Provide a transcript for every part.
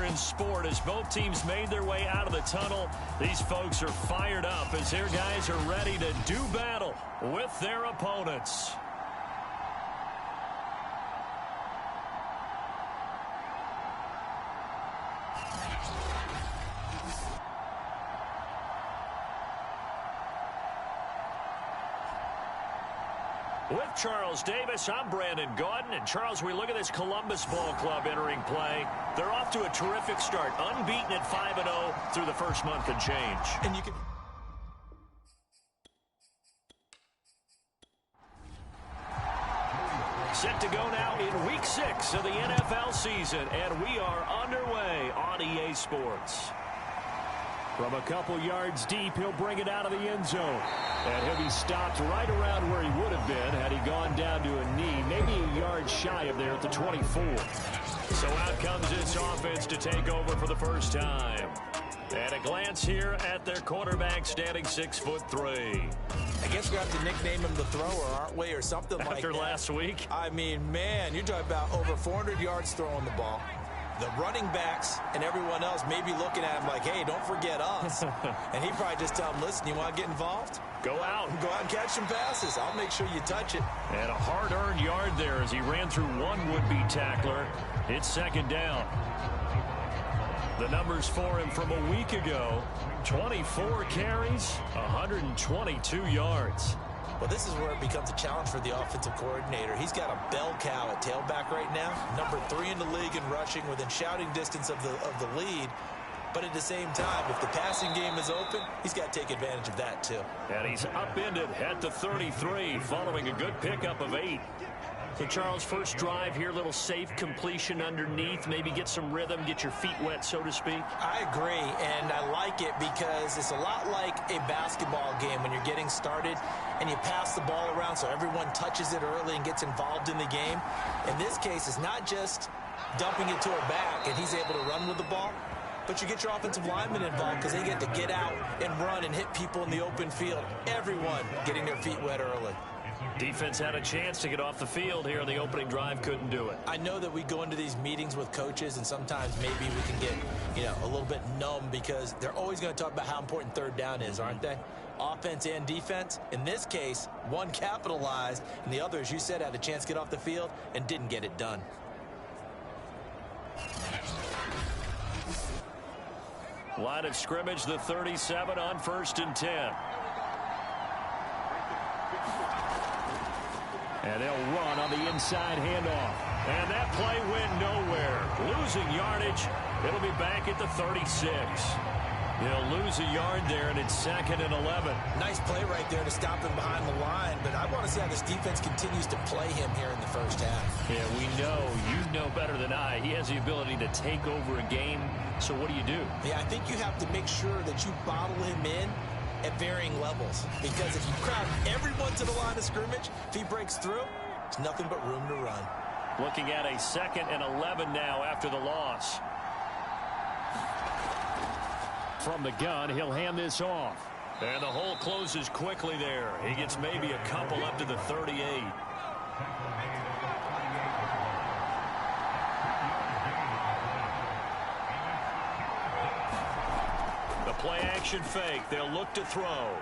in sport as both teams made their way out of the tunnel. These folks are fired up as their guys are ready to do battle with their opponents. With Charles Davis, I'm Brandon Gaudin. And Charles, we look at this Columbus Ball Club entering play. They're off to a terrific start, unbeaten at 5-0 through the first month and change. And you can... Set to go now in Week 6 of the NFL season, and we are underway on EA Sports. From a couple yards deep, he'll bring it out of the end zone. And he'll be stopped right around where he would have been had he gone down to a knee, maybe a yard shy of there at the 24. So out comes this offense to take over for the first time. And a glance here at their quarterback standing 6'3". I guess we have to nickname him the thrower, aren't we, or something like that. After last week? I mean, man, you're talking about over 400 yards throwing the ball. The running backs and everyone else may be looking at him like, hey, don't forget us. And he probably just tell them, listen, you want to get involved? Go out and catch some passes. I'll make sure you touch it. And a hard-earned yard there as he ran through one would-be tackler. It's second down. The numbers for him from a week ago, 24 carries, 122 yards. Well, this is where it becomes a challenge for the offensive coordinator. He's got a bell cow at tailback right now, number 3 in the league in rushing, within shouting distance of the lead. But at the same time, if the passing game is open, he's got to take advantage of that too. And he's upended at the 33, following a good pickup of 8. So, Charles, first drive here, little safe completion underneath, maybe get some rhythm, get your feet wet, so to speak. I agree, and I like it because it's a lot like a basketball game when you're getting started and you pass the ball around so everyone touches it early and gets involved in the game. In this case, it's not just dumping it to a back and he's able to run with the ball, but you get your offensive linemen involved because they get to get out and run and hit people in the open field. Everyone getting their feet wet early. Defense had a chance to get off the field here on the opening drive, couldn't do it. I know that we go into these meetings with coaches and sometimes maybe we can get, a little bit numb because they're always going to talk about how important third down is, aren't they? Offense and defense. In this case, one capitalized and the other, as you said, had a chance to get off the field and didn't get it done. Line of scrimmage, the 37 on 1st and 10. And they'll run on the inside handoff. And that play went nowhere. Losing yardage. It'll be back at the 36. He'll lose a yard there, and it's 2nd and 11. Nice play right there to stop him behind the line. But I want to see how this defense continues to play him here in the first half. Yeah, we know. You know better than I. He has the ability to take over a game. So what do you do? Yeah, I think you have to make sure that you bottle him in at varying levels, because if you crowd everyone to the line of scrimmage, if he breaks through, there's nothing but room to run. Looking at a 2nd and 11 now after the loss. From the gun, he'll hand this off. And the hole closes quickly there. He gets maybe a couple up to the 38. Play action fake. They'll look to throw.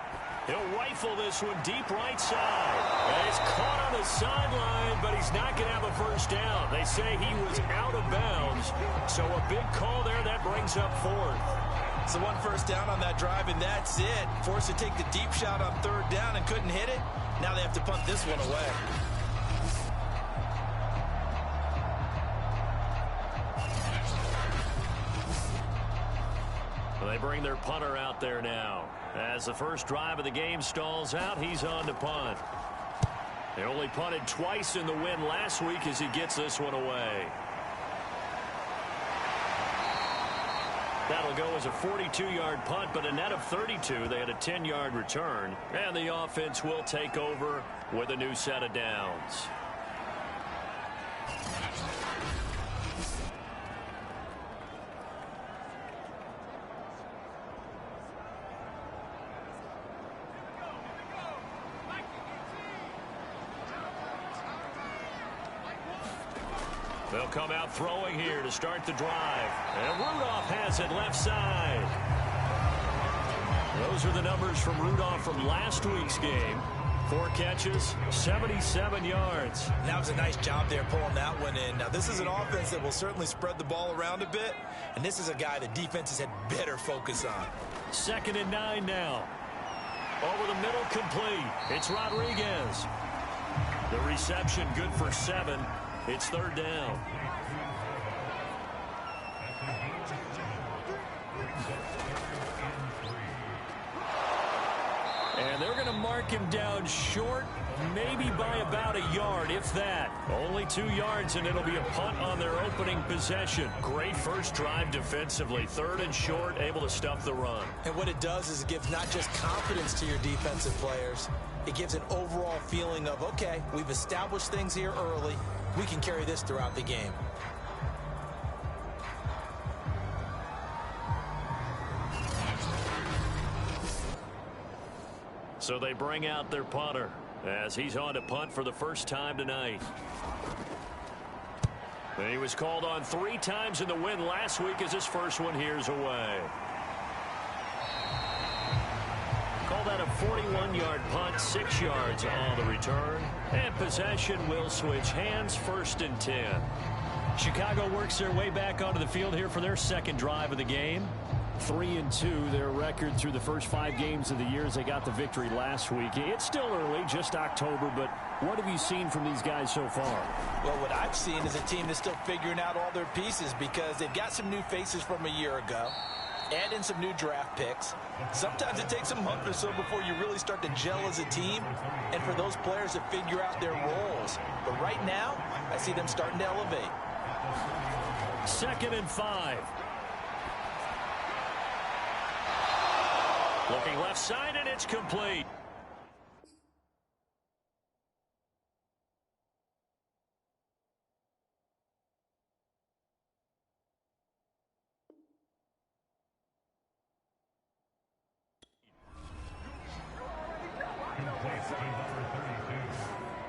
He'll rifle this one deep right side. And it's caught on the sideline, but he's not going to have a first down. They say he was out of bounds. So a big call there that brings up 4th. So 1 first down on that drive, and that's it. Forced to take the deep shot on 3rd down and couldn't hit it. Now they have to punt this one away. They bring their punter out there now. As the first drive of the game stalls out, he's on to punt. They only punted twice in the win last week as he gets this one away. That'll go as a 42-yard punt, but a net of 32. They had a 10-yard return, and the offense will take over with a new set of downs. They'll come out throwing here to start the drive. And Rudolph has it left side. Those are the numbers from Rudolph from last week's game. 4 catches, 77 yards. That was a nice job there pulling that one in. Now, this is an offense that will certainly spread the ball around a bit, and this is a guy the defenses had better focus on. 2nd and 9 now. Over the middle, complete. It's Rodriguez. The reception good for 7. It's 3rd down. And they're going to mark him down short, maybe by about a yard, if that. Only 2 yards, and it'll be a punt on their opening possession. Great first drive defensively. 3rd and short, able to stuff the run. And what it does is it gives not just confidence to your defensive players, it gives an overall feeling of, okay, we've established things here early. We can carry this throughout the game. So they bring out their punter as he's on to punt for the first time tonight. And he was called on 3 times in the win last week as his first one here's away. Call that a 41-yard punt, 6 yards on the return. And possession will switch hands, 1st and 10. Chicago works their way back onto the field here for their second drive of the game. 3-2, their record through the first 5 games of the year as they got the victory last week. It's still early, just October, but what have you seen from these guys so far? Well, what I've seen is a team that's still figuring out all their pieces because they've got some new faces from a year ago. Add in some new draft picks. Sometimes it takes a month or so before you really start to gel as a team and for those players to figure out their roles. But right now, I see them starting to elevate. 2nd and 5. Looking left side, and it's complete.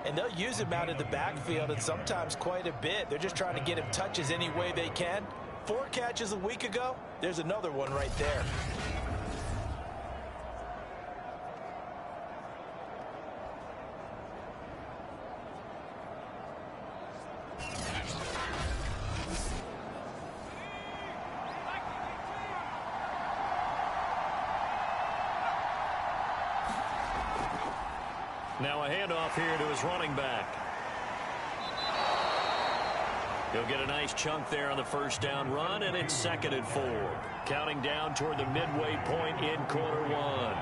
And they'll use him out in the backfield and sometimes quite a bit. They're just trying to get him touches any way they can. 4 catches a week ago. There's another one right there. Now a handoff here to his running back. He'll get a nice chunk there on the first down run, and it's 2nd and 4. Counting down toward the midway point in quarter 1.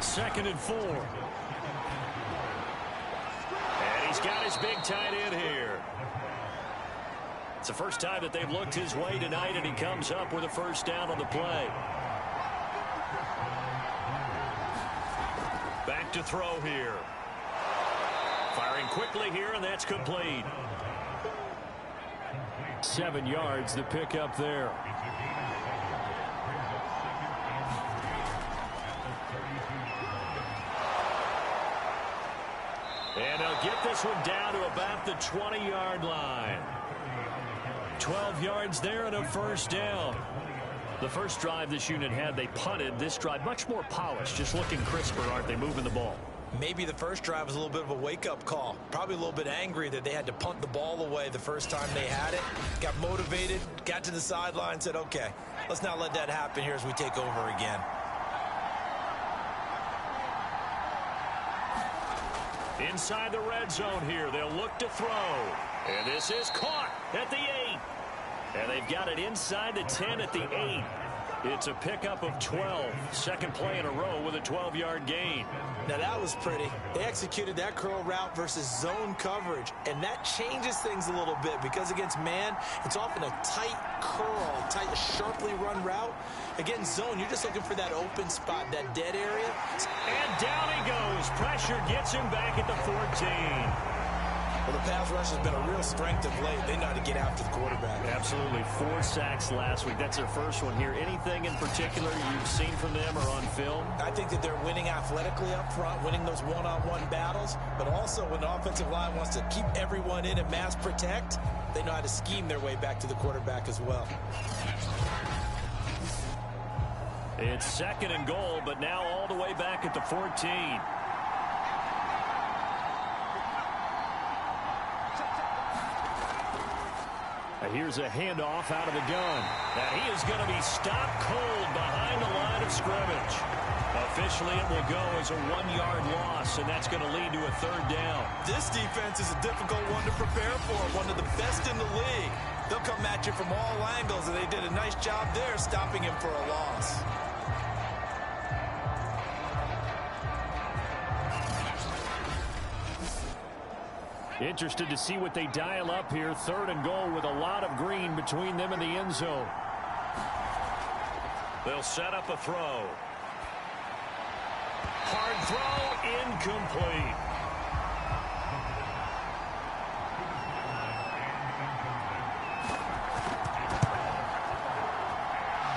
2nd and 4. And he's got his big tight end here. It's the first time that they've looked his way tonight, and he comes up with a first down on the play. Back to throw here. Firing quickly here, and that's complete. 7 yards, the pickup there. And they'll get this one down to about the 20-yard line. 12 yards there and a first down. The first drive this unit had, they punted. This drive, much more polished, just looking crisper, aren't they, moving the ball? Maybe the first drive was a little bit of a wake-up call. Probably a little bit angry that they had to punt the ball away the first time they had it. Got motivated, got to the sideline, said, okay, let's not let that happen here as we take over again. Inside the red zone here, they'll look to throw. And this is caught at the 8. And they've got it inside the 10 at the 8. It's a pickup of 12. Second play in a row with a 12-yard gain. Now that was pretty. They executed that curl route versus zone coverage, and that changes things a little bit because against man, it's often a tight curl, tight, sharply run route. Against zone, you're just looking for that open spot, that dead area. And down he goes. Pressure gets him back at the 14. Well, the pass rush has been a real strength of late. They know how to get after the quarterback. Absolutely. 4 sacks last week. That's their first one here. Anything in particular you've seen from them or on film? I think that they're winning athletically up front, winning those one-on-one battles, but also when the offensive line wants to keep everyone in and mass protect, they know how to scheme their way back to the quarterback as well. It's 2nd and goal, but now all the way back at the 14. Here's a handoff out of the gun. And he is going to be stopped cold behind the line of scrimmage. Officially, it will go as a 1-yard loss, and that's going to lead to a 3rd down. This defense is a difficult one to prepare for, one of the best in the league. They'll come at you from all angles, and they did a nice job there stopping him for a loss. Interested to see what they dial up here. 3rd and goal with a lot of green between them and the end zone. They'll set up a throw. Hard throw, incomplete.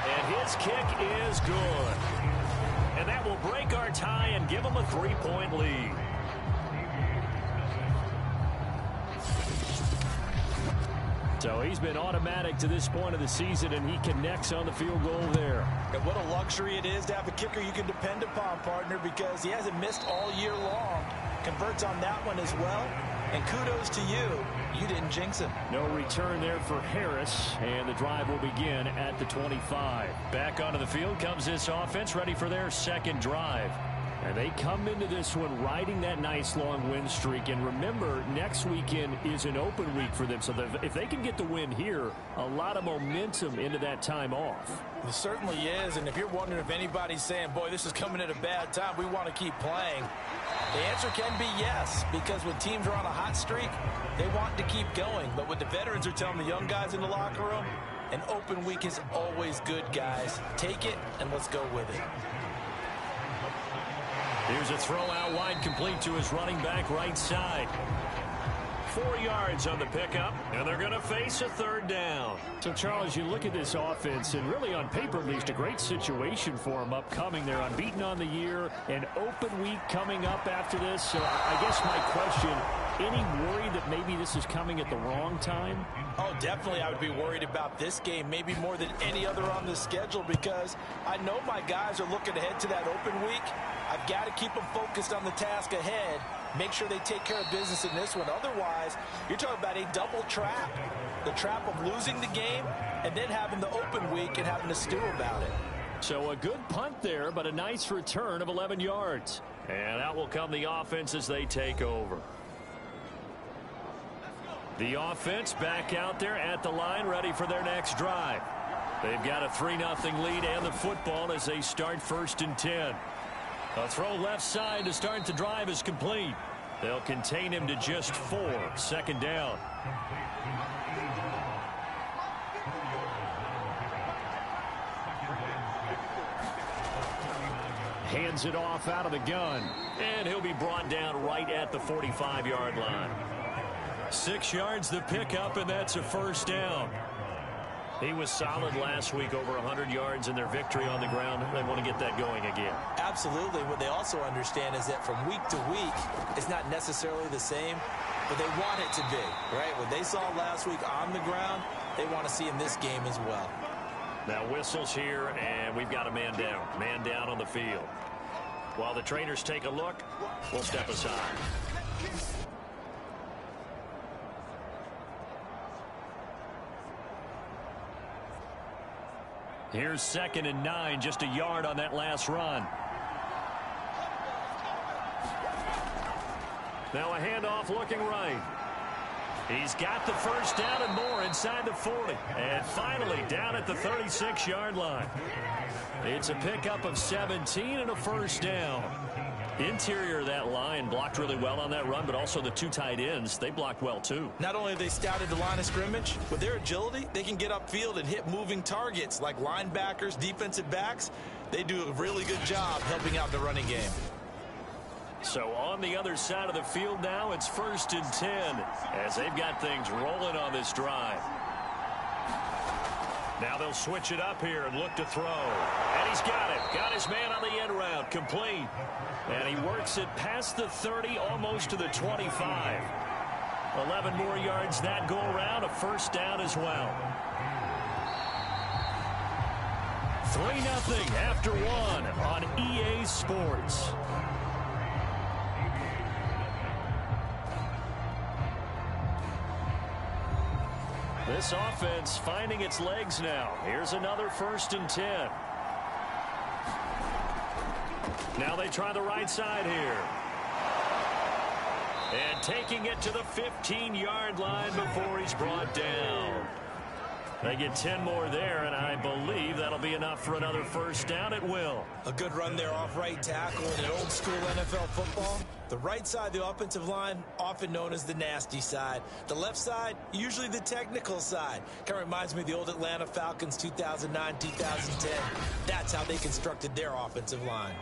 And his kick is good. And that will break our tie and give them a 3-point lead. So he's been automatic to this point of the season, and he connects on the field goal there. And what a luxury it is to have a kicker you can depend upon, partner, because he hasn't missed all year long. Converts on that one as well. And kudos to you. You didn't jinx him. No return there for Harris, and the drive will begin at the 25. Back onto the field comes this offense, ready for their 2nd drive. And they come into this one riding that nice long win streak. And remember, next weekend is an open week for them. So if they can get the win here, a lot of momentum into that time off. It certainly is. And if you're wondering if anybody's saying, boy, this is coming at a bad time, we want to keep playing, the answer can be yes. Because when teams are on a hot streak, they want to keep going. But what the veterans are telling the young guys in the locker room, an open week is always good, guys. Take it and let's go with it. Here's a throw out wide, complete to his running back right side. 4 yards on the pickup, and they're going to face a 3rd down. So, Charles, you look at this offense, and really on paper at least, a great situation for them upcoming. They're unbeaten on the year, an open week coming up after this. So I guess my question, any worry that maybe this is coming at the wrong time? Oh, definitely I would be worried about this game, maybe more than any other on the schedule, because I know my guys are looking ahead to that open week. I've got to keep them focused on the task ahead. Make sure they take care of business in this one. Otherwise, you're talking about a double trap. The trap of losing the game and then having the open week and having to stew about it. So a good punt there, but a nice return of 11 yards. And out will come the offense as they take over. The offense back out there at the line, ready for their next drive. They've got a 3-0 lead and the football as they start 1st and 10. A throw left side to start the drive is complete. They'll contain him to just 4. 2nd down. Hands it off out of the gun. And he'll be brought down right at the 45-yard line. 6 yards the pickup, and that's a 1st down. He was solid last week, over 100 yards in their victory on the ground. They want to get that going again. Absolutely. What they also understand is that from week to week, it's not necessarily the same, but they want it to be, right? What they saw last week on the ground, they want to see in this game as well. Now whistles here, and we've got a man down. Man down on the field. While the trainers take a look, we'll step aside. Here's 2nd and 9, just a yard on that last run. Now a handoff looking right. He's got the 1st down and more inside the 40. And finally down at the 36-yard line. It's a pickup of 17 and a 1st down. Interior of that line blocked really well on that run, but also the 2 tight ends, they blocked well too. Not only have they scouted the line of scrimmage, with their agility, they can get upfield and hit moving targets like linebackers, defensive backs. They do a really good job helping out the running game. So on the other side of the field now, it's 1st and 10 as they've got things rolling on this drive. Now they'll switch it up here and look to throw. And he's got it. Got his man on the end route. Complete. And he works it past the 30, almost to the 25. 11 more yards that go around. A 1st down as well. 3-0 after 1 on EA Sports. This offense finding its legs now. Here's another 1st and 10. Now they try the right side here. And taking it to the 15-yard line before he's brought down. They get 10 more there, and I believe that'll be enough for another 1st down at will. A good run there off right tackle in an old-school NFL football. The right side, the offensive line, often known as the nasty side. The left side, usually the technical side. Kind of reminds me of the old Atlanta Falcons 2009-2010. That's how they constructed their offensive line.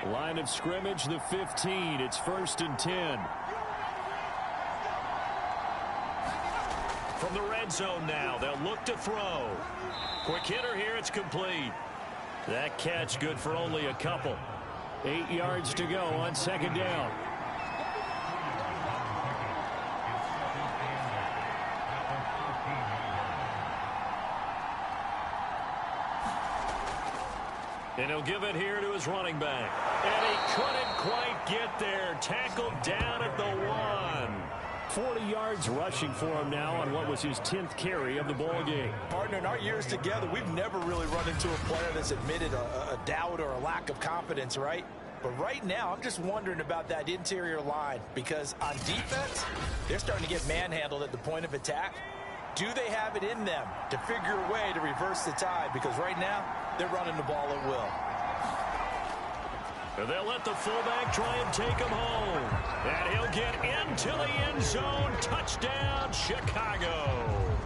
Line of scrimmage, the 15. It's 1st and 10. From the red zone now, they'll look to throw. Quick hitter here, it's complete. That catch good for only a couple. 8 yards to go on 2nd down. And he'll give it here to his running back. And he couldn't quite get there. Tackled down at the 1. 40 yards rushing for him now on what was his 10th carry of the ball game. Partner, in our years together, we've never really run into a player that's admitted a doubt or a lack of confidence, right? But right now, I'm just wondering about that interior line, because on defense, they're starting to get manhandled at the point of attack. Do they have it in them to figure a way to reverse the tide? Because right now, they're running the ball at will. They'll let the fullback try and take him home. And he'll get into the end zone. Touchdown, Chicago.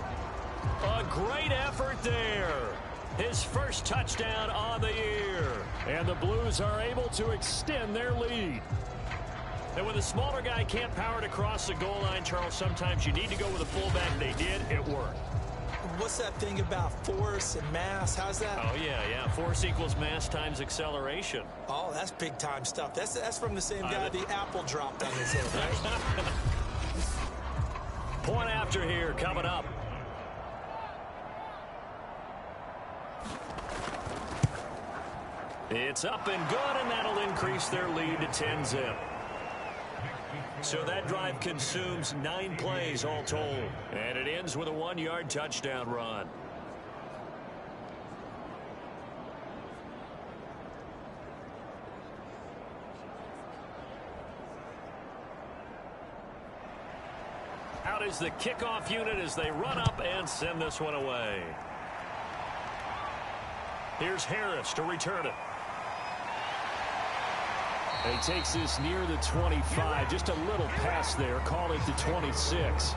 A great effort there. His 1st touchdown on the year. And the Blues are able to extend their lead. And when the smaller guy can't power it across the goal line, Charles, sometimes you need to go with a fullback. They did. It worked. What's that thing about force and mass? How's that? Oh, yeah. Force equals mass times acceleration. Oh, that's big-time stuff. That's from the same guy the apple dropped on his head, right? Point after here coming up. It's up and good, and that'll increase their lead to 10-zip. So that drive consumes 9 plays all told. And it ends with a 1-yard touchdown run. Out is the kickoff unit as they run up and send this one away. Here's Harris to return it. And he takes this near the 25. Just a little pass there. Call it the 26.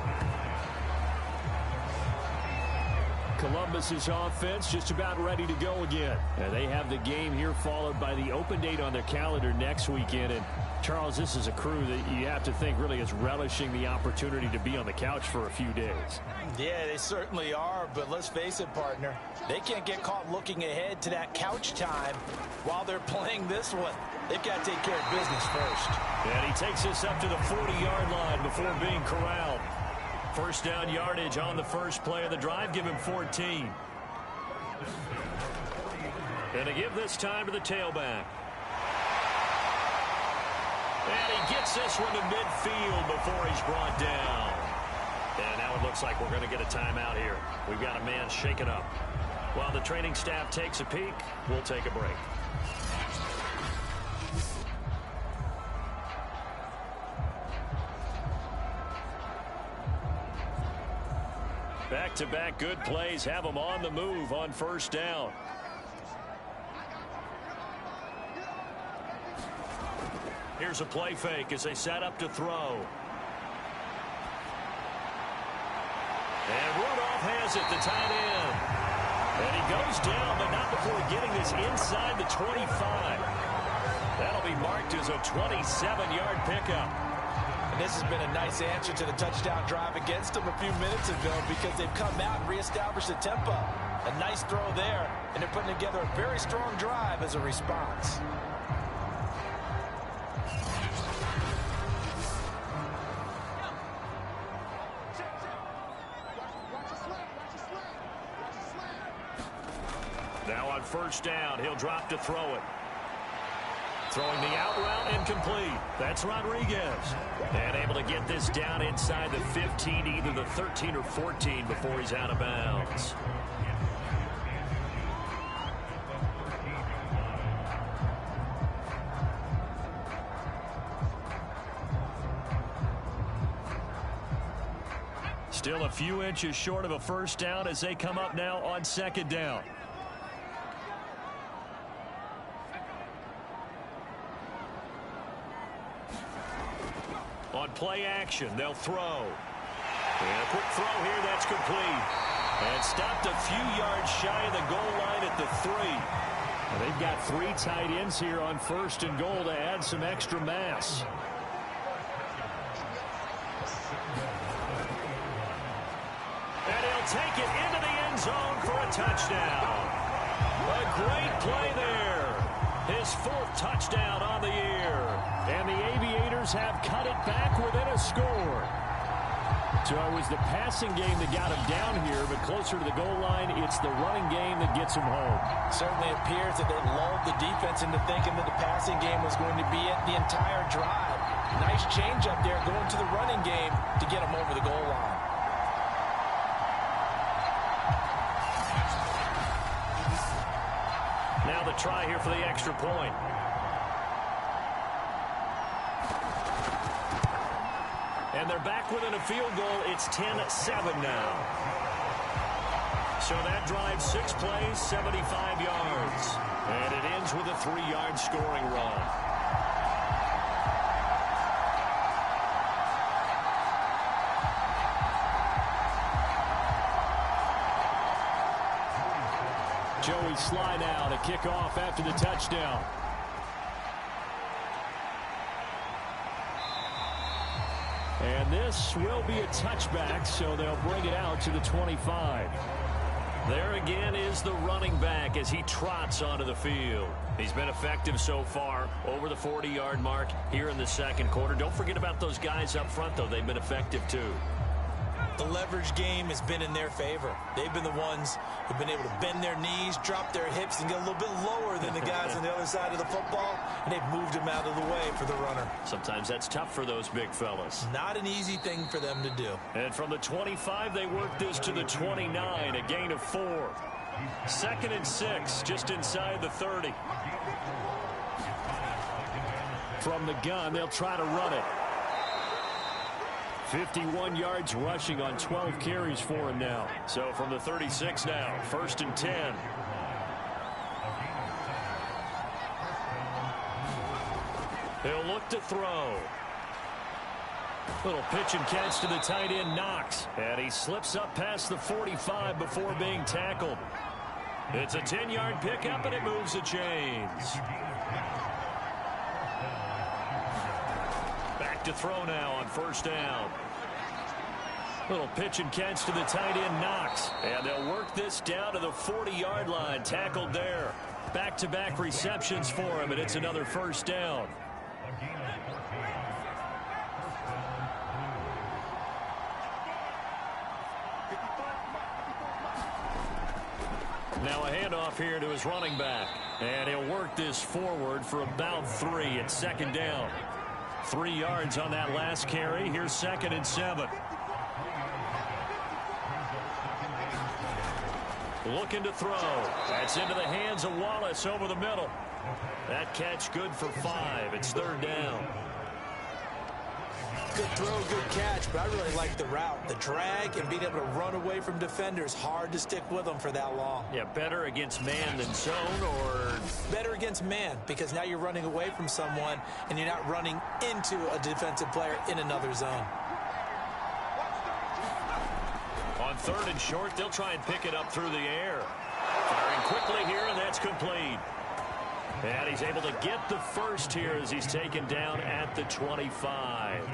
Columbus's offense just about ready to go again. And they have the game here followed by the open date on their calendar next weekend. And Charles, this is a crew that you have to think really is relishing the opportunity to be on the couch for a few days. Yeah, they certainly are, but let's face it, partner. They can't get caught looking ahead to that couch time while they're playing this one. They've got to take care of business first. And he takes this up to the 40-yard line before being corralled. 1st down yardage on the first play of the drive. Give him 14. And they give this time to the tailback. And he gets this one to midfield before he's brought down. And now it looks like we're going to get a timeout here. We've got a man shaken up. While the training staff takes a peek, we'll take a break. Back-to-back good plays have them on the move on 1st down. Here's a play fake as they set up to throw. And Rudolph has it, the tight end. And he goes down, but not before getting this inside the 25. That'll be marked as a 27-yard pickup. And this has been a nice answer to the touchdown drive against them a few minutes ago because they've come out and reestablished the tempo. A nice throw there, and they're putting together a very strong drive as a response. Now on first down, he'll drop to throw it. Throwing the out route incomplete. That's Rodriguez. And able to get this down inside the 15, either the 13 or 14 before he's out of bounds. Still a few inches short of a first down as they come up now on second down. On play action, they'll throw. And a quick throw here, that's complete. And stopped a few yards shy of the goal line at the 3. And they've got 3 tight ends here on first and goal to add some extra mass. And he'll take it into the end zone for a touchdown. A great play there. His 4th touchdown on the year. And the Aviators have cut it back within a score. So it was the passing game that got him down here, but closer to the goal line, it's the running game that gets him home. Certainly appears that they lulled the defense into thinking that the passing game was going to be it the entire drive. Nice change up there going to the running game to get him over the goal line. Now the try here for the extra point. And they're back within a field goal. It's 10-7 now. So that drive, 6 plays, 75 yards. And it ends with a 3-yard scoring run. Joey slide out, a kickoff after the touchdown. And this will be a touchback, so they'll bring it out to the 25. There again is the running back as he trots onto the field. He's been effective so far, over the 40-yard mark here in the second quarter. Don't forget about those guys up front, though. They've been effective, too. The leverage game has been in their favor. They've been the ones who've been able to bend their knees, drop their hips, and get a little bit lower than the guys on the other side of the football, and they've moved them out of the way for the runner. Sometimes that's tough for those big fellas. Not an easy thing for them to do. And from the 25, they work this to the 29, a gain of 4. 2nd and 6, just inside the 30. From the gun, they'll try to run it. 51 yards rushing on 12 carries for him now. So from the 36 now, 1st and 10. He'll look to throw. Little pitch and catch to the tight end, Knox. And he slips up past the 45 before being tackled. It's a 10-yard pickup, and it moves the chains. Back to throw now on 1st down. Little pitch and catch to the tight end, Knox. And they'll work this down to the 40-yard line. Tackled there. Back-to-back receptions for him, and it's another 1st down. Now a handoff here to his running back. And he'll work this forward for about 3. It's 2nd down. 3 yards on that last carry. Here's 2nd and 7. Looking to throw. That's into the hands of Wallace over the middle. That catch good for 5. It's 3rd down. Good throw, good catch, but I really like the route. The drag and being able to run away from defenders. Hard to stick with them for that long. Yeah, better against man than zone, or? Better against man, because now you're running away from someone and you're not running into a defensive player in another zone. On 3rd and short, they'll try and pick it up through the air. Firing quickly here, and that's complete. And he's able to get the first here as he's taken down at the 25.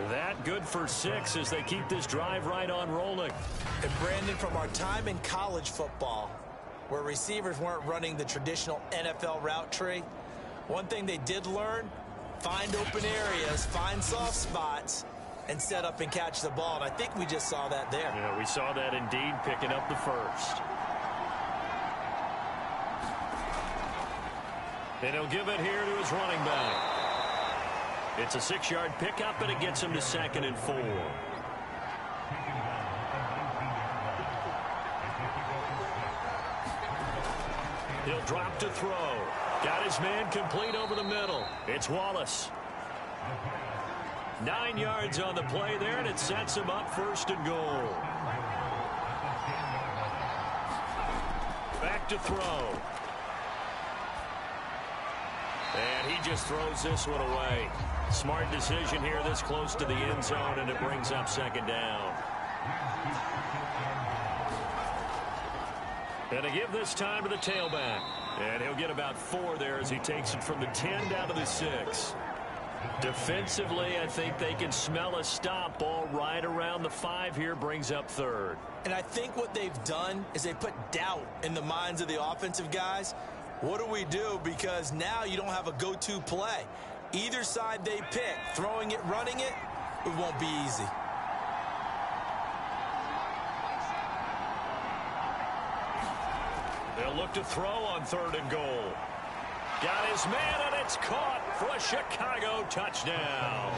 That good for 6 as they keep this drive right on rolling. And Brandon, from our time in college football, where receivers weren't running the traditional NFL route tree, one thing they did learn, find open areas, find soft spots, and set up and catch the ball. And I think we just saw that there. Yeah, we saw that indeed, picking up the first. And he'll give it here to his running back. It's a 6-yard pickup, and it gets him to 2nd and 4. He'll drop to throw. Got his man complete over the middle. It's Wallace. 9 yards on the play there, and it sets him up 1st and goal. Back to throw. And he just throws this one away. Smart decision here this close to the end zone, and it brings up 2nd down. And to give this time to the tailback. And he'll get about 4 there as he takes it from the 10 down to the 6. Defensively, I think they can smell a stop ball right around the 5 here, brings up 3rd. And I think what they've done is they put doubt in the minds of the offensive guys. What do we do? Because now you don't have a go-to play. Either side they pick, throwing it, running it, it won't be easy. They'll look to throw on 3rd and goal. Got his man, and it's caught for a Chicago touchdown.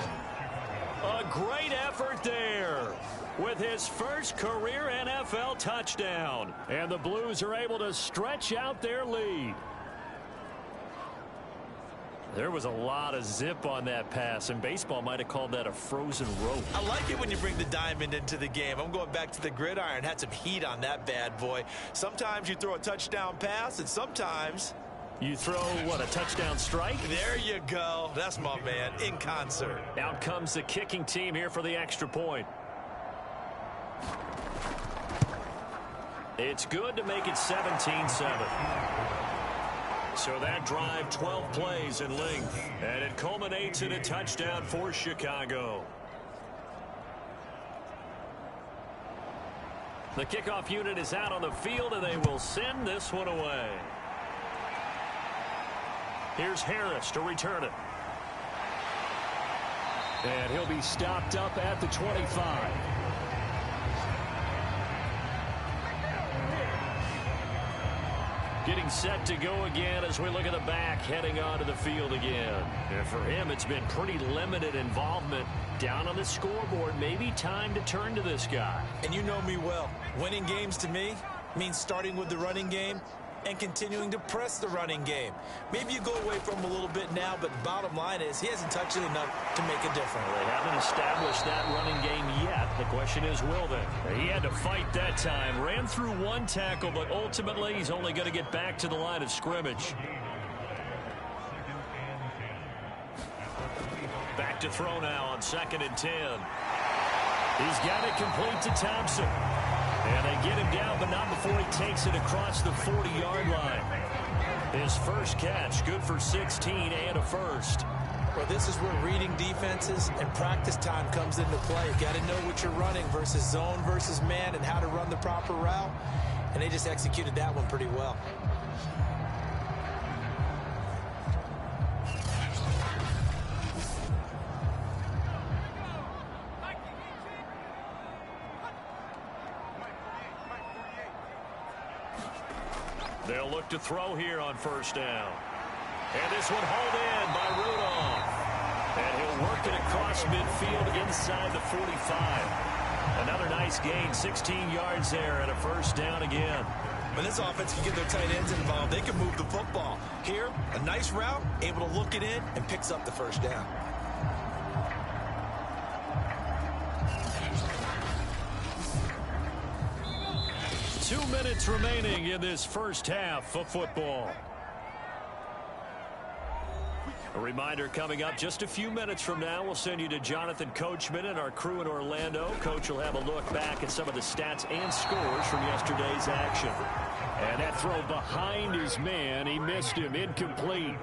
A great effort there with his first career NFL touchdown. And the Blues are able to stretch out their lead. There was a lot of zip on that pass, and baseball might have called that a frozen rope. I like it when you bring the diamond into the game. I'm going back to the gridiron. Had some heat on that bad boy. Sometimes you throw a touchdown pass, and sometimes you throw, what, a touchdown strike? There you go. That's my man, in concert. Out comes the kicking team here for the extra point. It's good to make it 17-7. So that drive, 12 plays in length, and it culminates in a touchdown for Chicago. The kickoff unit is out on the field, and they will send this one away. Here's Harris to return it. And he'll be stopped up at the 25. Getting set to go again as we look at the back, heading onto the field again. And for him, it's been pretty limited involvement down on the scoreboard. Maybe time to turn to this guy. And you know me well. Winning games to me means starting with the running game and continuing to press the running game. Maybe you go away from him a little bit now, but bottom line is he hasn't touched it enough to make a difference. They haven't established that running game yet. The question is, will they? He had to fight that time. Ran through one tackle, but ultimately he's only going to get back to the line of scrimmage. Back to throw now on 2nd and 10. He's got it complete to Thompson. And they get him down, but not before he takes it across the 40-yard line. His first catch, good for 16 and a first. Well, this is where reading defenses and practice time comes into play. You got to know what you're running versus zone versus man and how to run the proper route. And they just executed that one pretty well. They'll look to throw here on 1st down. And this one hauled in by Rudolph. And he'll work it across midfield inside the 45. Another nice gain, 16 yards there, and a 1st down again. When this offense can get their tight ends involved, they can move the football. Here, a nice route, able to look it in, and picks up the 1st down. Two minutes remaining in this first half of football. A reminder coming up just a few minutes from now, we'll send you to Jonathan Coachman and our crew in Orlando. Coach will have a look back at some of the stats and scores from yesterday's action. And that throw behind his man, he missed him, incomplete.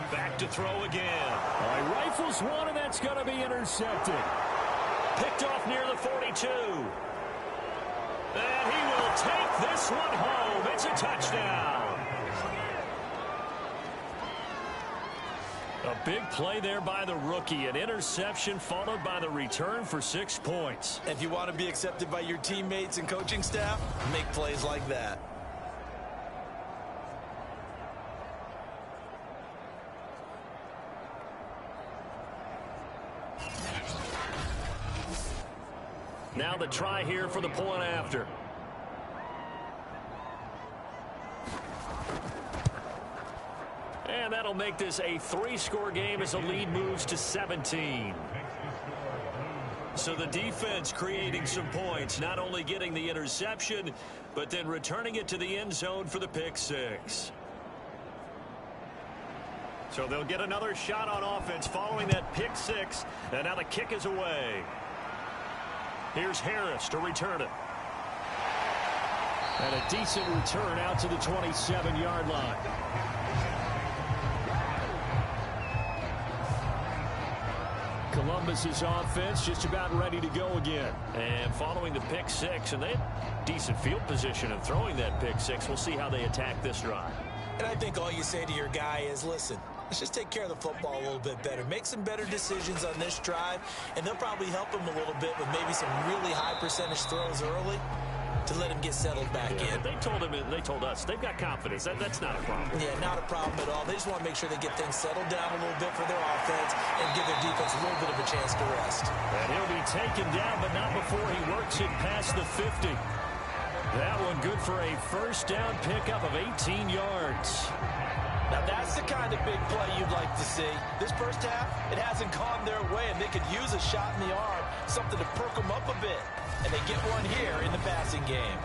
Back to throw again. He rifles one, and that's going to be intercepted. Picked off near the 42. And he will take this one home. It's a touchdown. A big play there by the rookie. An interception followed by the return for 6 points. If you want to be accepted by your teammates and coaching staff, make plays like that. Now the try here for the point after. And that'll make this a 3-score game as the lead moves to 17. So the defense creating some points, not only getting the interception, but then returning it to the end zone for the pick 6. So they'll get another shot on offense following that pick 6. And now the kick is away. Here's Harris to return it. And a decent return out to the 27-yard line. Columbus's offense just about ready to go again. And following the pick 6, and they had decent field position in throwing that pick 6. We'll see how they attack this drive. And I think all you say to your guy is, listen, let's just take care of the football a little bit better. Make some better decisions on this drive, and they'll probably help him a little bit with maybe some really high percentage throws early to let him get settled back in. They told him, and they told us, they've got confidence. That's not a problem. Yeah, not a problem at all. They just want to make sure they get things settled down a little bit for their offense and give their defense a little bit of a chance to rest. And he'll be taken down, but not before he works it past the 50. That one good for a first down pickup of 18 yards. Now that's the kind of big play you'd like to see. This first half, it hasn't gone their way, and they could use a shot in the arm, something to perk them up a bit. And they get one here in the passing game.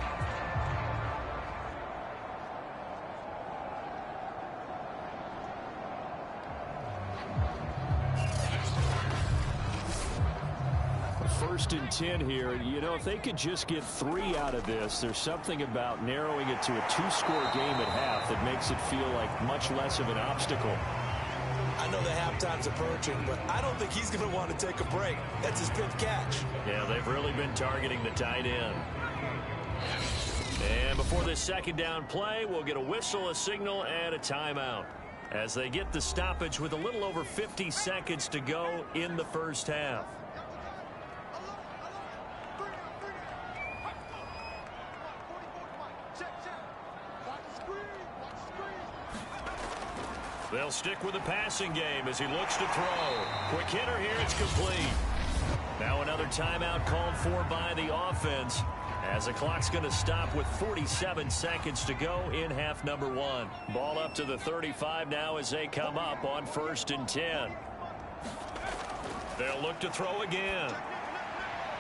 First and 10 here. You know, if they could just get 3 out of this, there's something about narrowing it to a 2-score game at half that makes it feel like much less of an obstacle. I know the halftime's approaching, but I don't think he's going to want to take a break. That's his 5th catch. Yeah, they've really been targeting the tight end. And before this second down play, we'll get a whistle, a signal, and a timeout as they get the stoppage with a little over 50 seconds to go in the first half. They'll stick with the passing game as he looks to throw. Quick hitter here, it's complete. Now another timeout called for by the offense as the clock's going to stop with 47 seconds to go in half number 1. Ball up to the 35 now as they come up on 1st and 10. They'll look to throw again.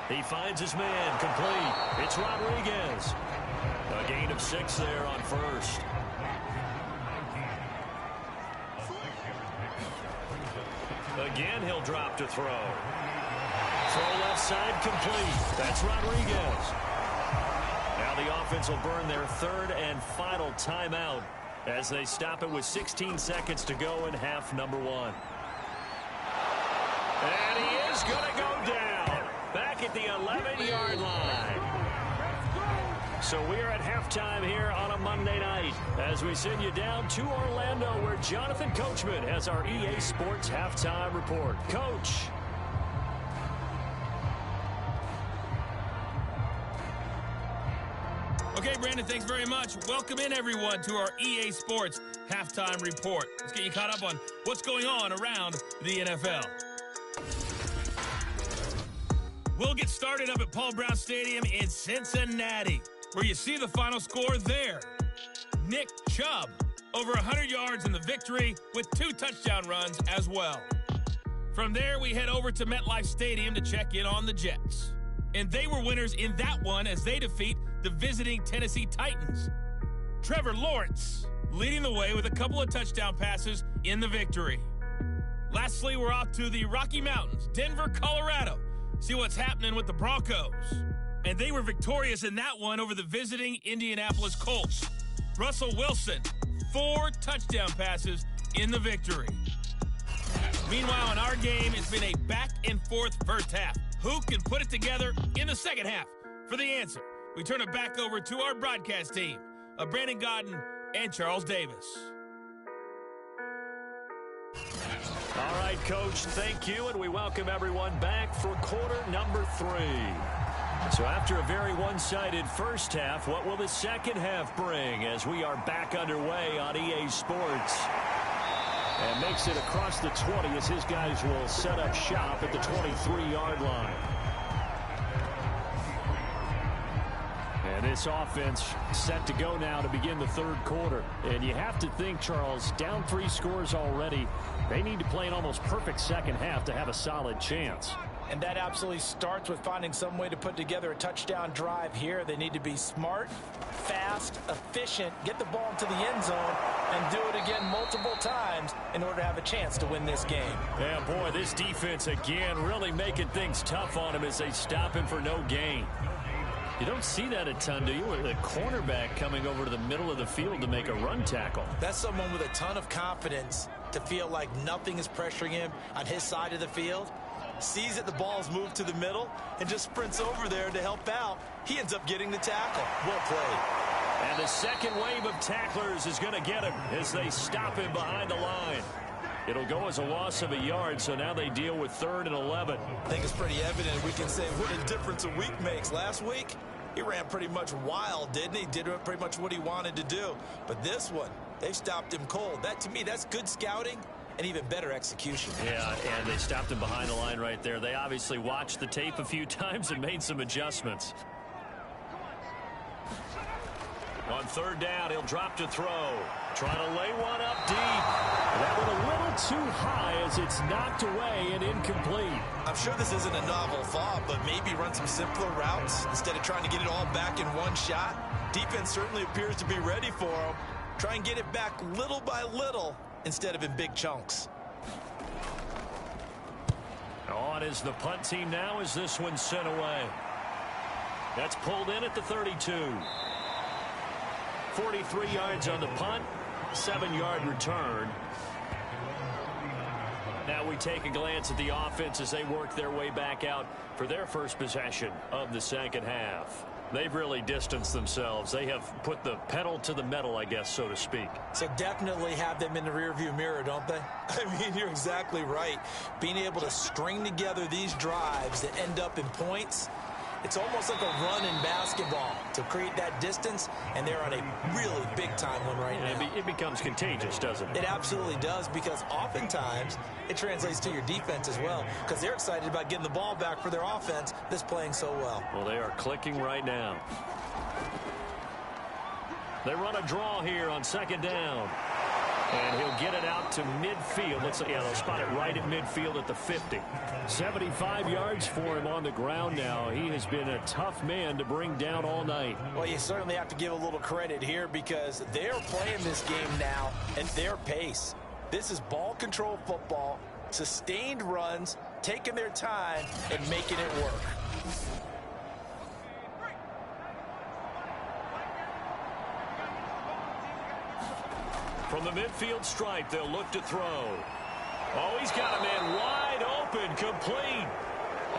He finds his man, complete. It's Rodriguez. A gain of 6 there on 1st. Again, he'll drop to throw. Throw left side complete. That's Rodriguez. Now the offense will burn their 3rd and final timeout as they stop it with 16 seconds to go in half number 1. And he is going to go down back at the 11-yard line. So we are at halftime here on a Monday night as we send you down to Orlando where Jonathan Coachman has our EA Sports halftime report. Coach. Okay, Brandon, thanks very much. Welcome in, everyone, to our EA Sports halftime report. Let's get you caught up on what's going on around the NFL. We'll get started up at Paul Brown Stadium in Cincinnati, where you see the final score there. Nick Chubb, over 100 yards in the victory with 2 touchdown runs as well. From there, we head over to MetLife Stadium to check in on the Jets. And they were winners in that one as they defeat the visiting Tennessee Titans. Trevor Lawrence leading the way with a couple of touchdown passes in the victory. Lastly, we're off to the Rocky Mountains, Denver, Colorado. See what's happening with the Broncos. And they were victorious in that one over the visiting Indianapolis Colts. Russell Wilson, 4 touchdown passes in the victory. Meanwhile, in our game, it's been a back-and-forth first half. Who can put it together in the second half? For the answer, we turn it back over to our broadcast team of Brandon Godden and Charles Davis. All right, Coach, thank you, and we welcome everyone back for quarter number 3. So after a very one-sided first half, what will the second half bring as we are back underway on EA Sports? And makes it across the 20 as his guys will set up shop at the 23-yard line. And this offense set to go now to begin the third quarter. And you have to think, Charles, down 3 scores already. They need to play an almost perfect second half to have a solid chance. And that absolutely starts with finding some way to put together a touchdown drive here. They need to be smart, fast, efficient, get the ball into the end zone, and do it again multiple times in order to have a chance to win this game. Yeah, boy, this defense again really making things tough on him as they stop him for no gain. You don't see that a ton, do you? With a cornerback coming over to the middle of the field to make a run tackle. That's someone with a ton of confidence to feel like nothing is pressuring him on his side of the field. Sees that the ball's moved to the middle and just sprints over there to help out. He ends up getting the tackle. Well played. And the second wave of tacklers is going to get him as they stop him behind the line. It'll go as a loss of a yard, so now they deal with 3rd and 11. I think it's pretty evident. We can say what a difference a week makes. Last week, he ran pretty much wild, didn't he? Did pretty much what he wanted to do. But this one, they stopped him cold. That, to me, that's good scouting and even better execution. Yeah, and they stopped him behind the line right there. They obviously watched the tape a few times and made some adjustments. On 3rd down, he'll drop to throw. Trying to lay one up deep. That one a little too high as it's knocked away and incomplete. I'm sure this isn't a novel thought, but maybe run some simpler routes instead of trying to get it all back in one shot. Defense certainly appears to be ready for him. Try and get it back little by little instead of in big chunks. On is the punt team now as this one's sent away. That's pulled in at the 32. 43 yards on the punt, 7-yard return. Now we take a glance at the offense as they work their way back out for their first possession of the second half. They've really distanced themselves. They have put the pedal to the metal, I guess, so to speak. So definitely have them in the rearview mirror, don't they? I mean, you're exactly right. Being able to string together these drives that end up in points, it's almost like a run in basketball to create that distance, and they're on a really big-time one right now. It becomes contagious, doesn't it? It absolutely does, because oftentimes it translates to your defense as well, because they're excited about getting the ball back for their offense that's playing so well. Well, they are clicking right now. They run a draw here on 2nd down. And he'll get it out to midfield. Looks like, yeah, they'll spot it right at midfield at the 50. 75 yards for him on the ground now. He has been a tough man to bring down all night. Well, you certainly have to give a little credit here because they're playing this game now at their pace. This is ball control football, sustained runs, taking their time and making it work. From the midfield stripe, they'll look to throw. Oh, he's got a man wide open, complete.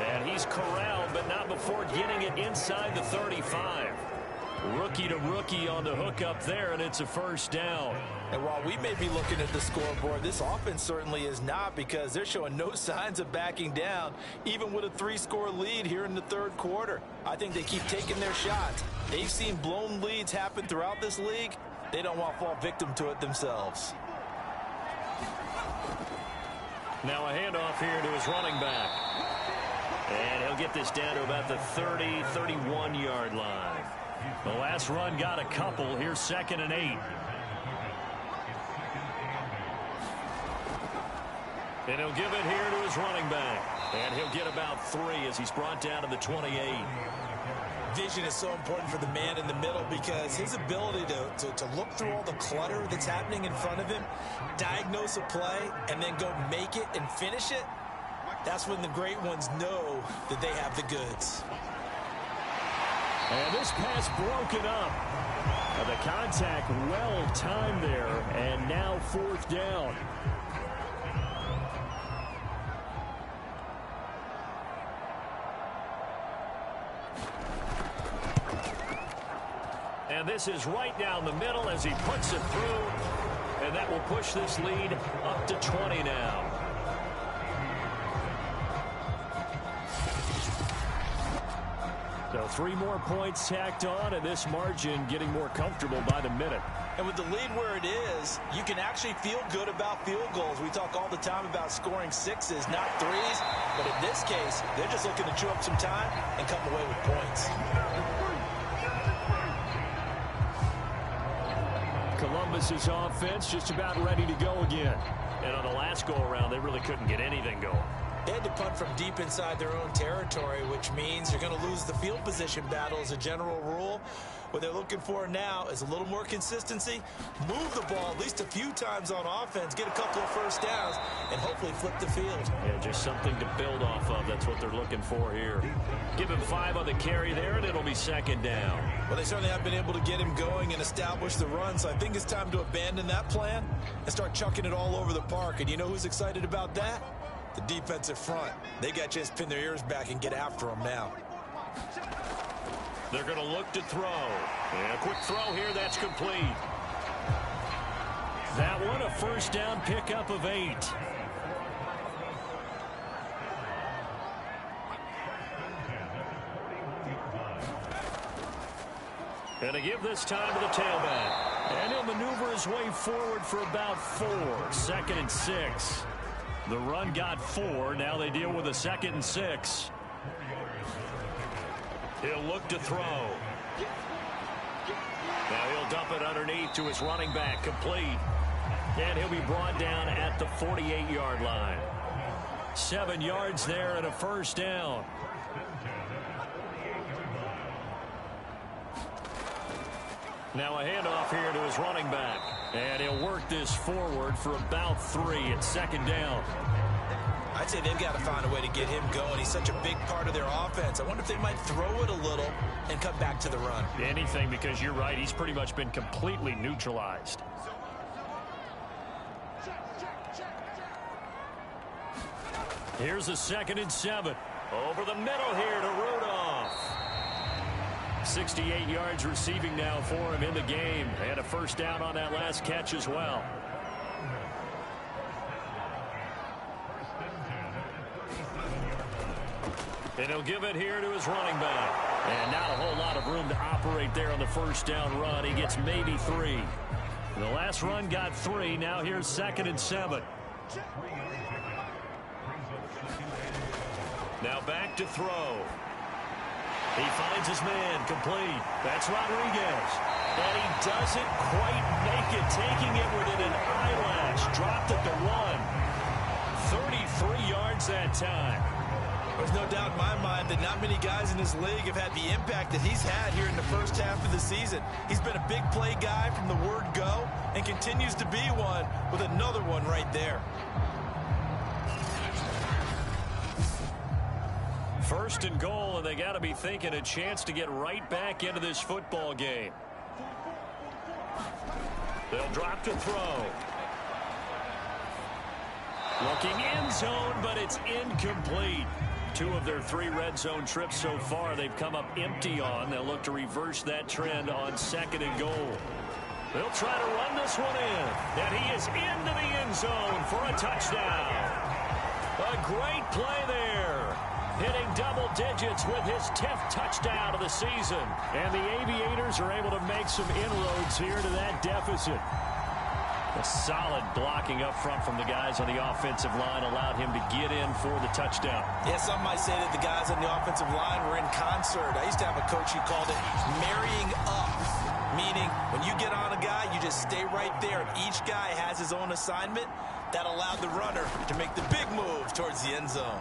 And he's corralled, but not before getting it inside the 35. Rookie to rookie on the hook up there, and it's a first down. And while we may be looking at the scoreboard, this offense certainly is not, because they're showing no signs of backing down, even with a 3-score lead here in the third quarter. I think they keep taking their shots. They've seen blown leads happen throughout this league. They don't want to fall victim to it themselves. Now a handoff here to his running back. And he'll get this down to about the 30, 31-yard line. The last run got a couple. Here's 2nd and 8. And he'll give it here to his running back. And he'll get about 3 as he's brought down to the 28. vision is so important for the man in the middle because his ability to look through all the clutter that's happening in front of him, diagnose a play, and then go make it and finish it, that's when the great ones know that they have the goods. And this pass broken up. The contact well timed there, and now 4th down. And this is right down the middle as he puts it through. And that will push this lead up to 20 now. So 3 more points tacked on, and this margin getting more comfortable by the minute. And with the lead where it is, you can actually feel good about field goals. We talk all the time about scoring 6s, not 3s. But in this case, they're just looking to chew up some time and come away with points. Columbus's offense just about ready to go again. And on the last go-around, they really couldn't get anything going. They had to punt from deep inside their own territory, which means you're going to lose the field position battle as a general rule. What they're looking for now is a little more consistency, move the ball at least a few times on offense, get a couple of first downs, and hopefully flip the field. Yeah, just something to build off of. That's what they're looking for here. Give him 5 on the carry there, and it'll be 2nd down. Well, they certainly have been able to get him going and establish the run, so I think it's time to abandon that plan and start chucking it all over the park. And you know who's excited about that? The defensive front. They got a chance to pin their ears back and get after them now. They're going to look to throw. And a quick throw here, that's complete. That one, a first down pickup of 8. And to give this time to the tailback. And he'll maneuver his way forward for about 4. 2nd and 6. The run got 4. Now they deal with a 2nd and 6. He'll look to throw. Now he'll dump it underneath to his running back, complete. And he'll be brought down at the 48-yard line. 7 yards there and a first down. Now a handoff here to his running back. And he'll work this forward for about 3 at 2nd down. I'd say they've got to find a way to get him going. He's such a big part of their offense. I wonder if they might throw it a little and come back to the run. Anything, because you're right. He's pretty much been completely neutralized. Here's a 2nd and 7. Over the middle here to Rudolph. 68 yards receiving now for him in the game. And a first down on that last catch as well. And he'll give it here to his running back. And not a whole lot of room to operate there on the first down run. He gets maybe 3. The last run got 3. Now here's 2nd and 7. Now back to throw. He finds his man, complete. That's Rodriguez. And he doesn't quite make it, taking it within an eyelash. Dropped at the 1. 33 yards that time. There's no doubt in my mind that not many guys in this league have had the impact that he's had here in the first half of the season. He's been a big play guy from the word go and continues to be one with another one right there. 1st and goal, and they got to be thinking a chance to get right back into this football game. They'll drop to throw. Looking end zone, but it's incomplete. 2 of their 3 red zone trips so far they've come up empty on. They'll look to reverse that trend on 2nd and goal. They'll try to run this one in. And he is into the end zone for a touchdown. A great play there. Hitting double digits with his 10th touchdown of the season. And the Aviators are able to make some inroads here to that deficit. A solid blocking up front from the guys on the offensive line allowed him to get in for the touchdown. Yeah, some might say that the guys on the offensive line were in concert. I used to have a coach who called it marrying up, meaning when you get on a guy, you just stay right there. And each guy has his own assignment. That allowed the runner to make the big move towards the end zone.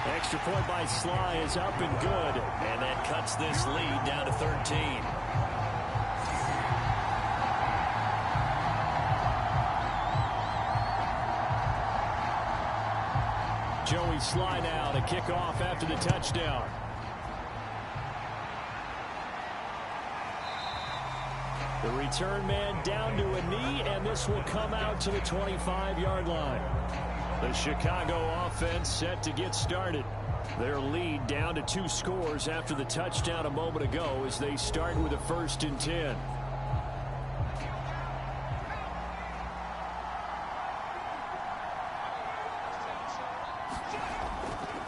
Extra point by Sly is up and good. And that cuts this lead down to 13. Joey Sly now to kick off after the touchdown. The return man down to a knee, and this will come out to the 25-yard line. The Chicago offense set to get started. Their lead down to 2 scores after the touchdown a moment ago as they start with a 1st and 10.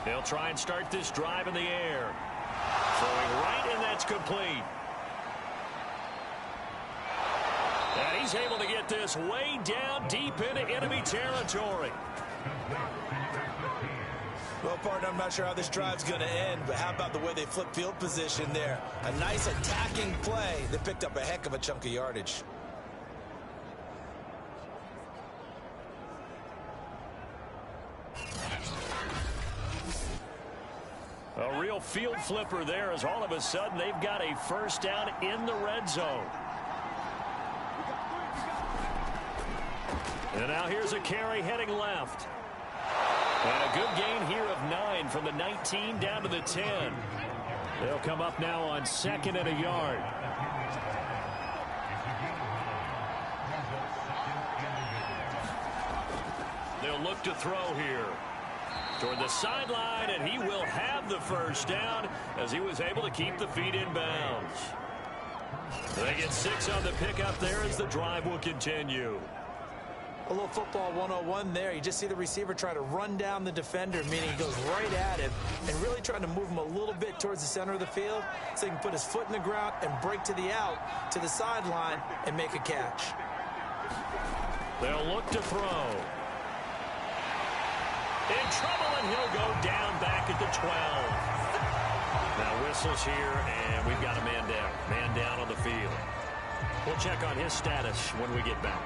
They'll try and start this drive in the air. Throwing right, and that's complete. And he's able to get this way down deep into enemy territory. Well, partner, I'm not sure how this drive's going to end, but how about the way they flip field position there? A nice attacking play that picked up a heck of a chunk of yardage. A real field flipper there as all of a sudden they've got a 1st down in the red zone. And now here's a carry heading left. And a good gain here of 9 from the 19 down to the 10. They'll come up now on 2nd and a yard. They'll look to throw here. Toward the sideline, and he will have the 1st down as he was able to keep the feet in bounds. They get 6 on the pickup there as the drive will continue. A little football 101 there. You just see the receiver try to run down the defender, meaning he goes right at him and really trying to move him a little bit towards the center of the field so he can put his foot in the ground and break to the out, to the sideline, and make a catch. They'll look to throw. In trouble, and he'll go down back at the 12. Now whistles here, and we've got a man down. Man down on the field. We'll check on his status when we get back.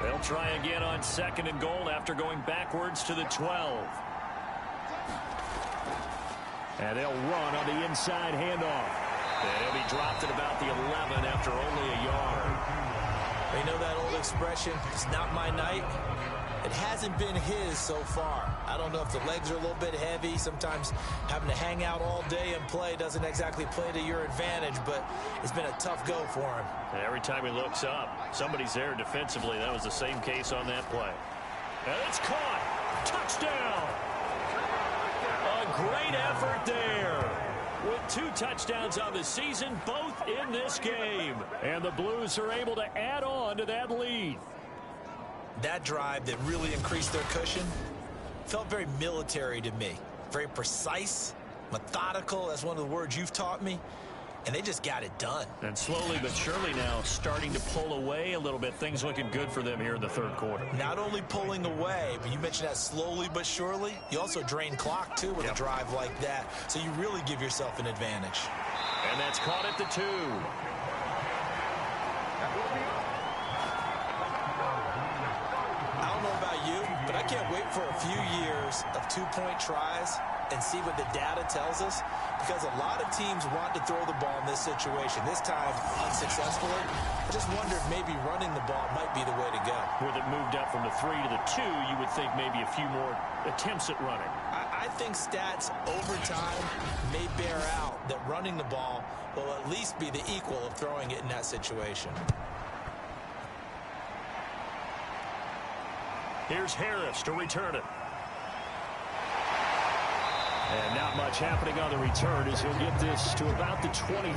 They'll try again on 2nd and goal after going backwards to the 12. And they'll run on the inside handoff. And he'll be dropped at about the 11 after only a yard. You know that old expression, it's not my night? It hasn't been his so far. I don't know if the legs are a little bit heavy. Sometimes having to hang out all day and play doesn't exactly play to your advantage, but it's been a tough go for him. And every time he looks up, somebody's there defensively. That was the same case on that play. And it's caught. Touchdown. A great effort there. With 2 touchdowns on the season, both in this game. And the Blues are able to add on to that lead. That drive that really increased their cushion felt very military to me. Very precise, methodical. That's one of the words you've taught me. And they just got it done. And slowly but surely now starting to pull away a little bit. Things looking good for them here in the 3rd quarter. Not only pulling away, but you mentioned that slowly but surely. You also drain clock, too, with a drive like that. So you really give yourself an advantage. And that's caught at the 2. I don't know about you, but I can't wait for a few years of 2-point tries and see what the data tells us, because a lot of teams want to throw the ball in this situation. This time, unsuccessfully. I just wonder if maybe running the ball might be the way to go. With it moved up from the 3 to the 2, you would think maybe a few more attempts at running. I think stats over time may bear out that running the ball will at least be the equal of throwing it in that situation. Here's Harris to return it. And not much happening on the return as he'll get this to about the 23.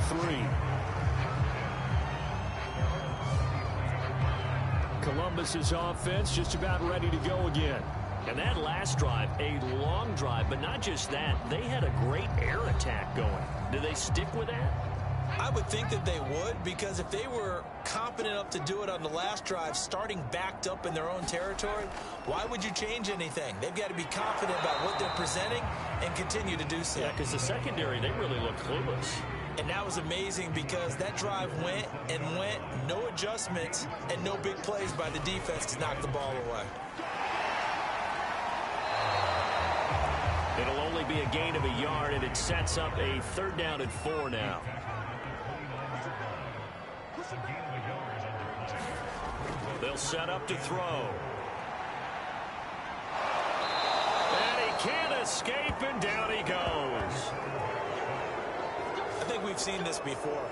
Columbus's offense just about ready to go again. And that last drive, a long drive, but not just that. They had a great air attack going. Do they stick with that? I would think that they would, because if they were confident enough to do it on the last drive, starting backed up in their own territory, why would you change anything? They've got to be confident about what they're presenting and continue to do so. Yeah, because the secondary, they really look clueless. And that was amazing because that drive went and went, no adjustments, and no big plays by the defense to knock the ball away. It'll only be a gain of a yard, and it sets up a 3rd down and 4 now. They'll set up to throw. And he can't escape, and down he goes. I think we've seen this before.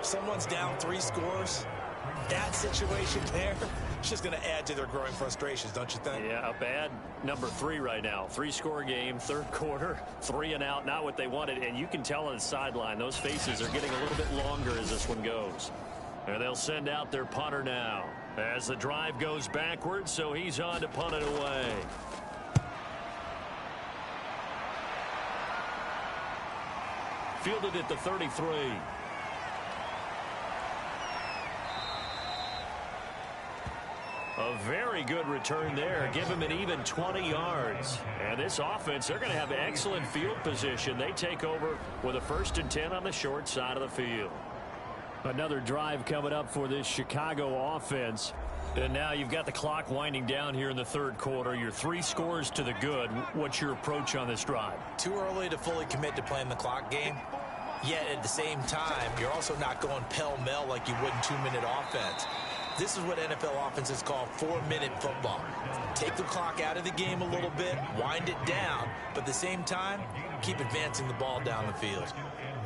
Someone's down 3 scores. That situation there is just going to add to their growing frustrations, don't you think? Yeah, a bad number 3 right now. 3-score game, 3rd quarter, 3 and out, not what they wanted. And you can tell on the sideline, those faces are getting a little bit longer as this one goes. And they'll send out their punter now as the drive goes backwards, so he's on to punt it away. Fielded at the 33. A very good return there. Give him an even 20 yards. And this offense, they're going to have excellent field position. They take over with a 1st and 10 on the short side of the field. Another drive coming up for this Chicago offense. And now you've got the clock winding down here in the 3rd quarter. You're 3 scores to the good. What's your approach on this drive? Too early to fully commit to playing the clock game. Yet at the same time, you're also not going pell-mell like you would in 2-minute offense. This is what NFL offenses call 4-minute football. Take the clock out of the game a little bit, wind it down, but at the same time, keep advancing the ball down the field.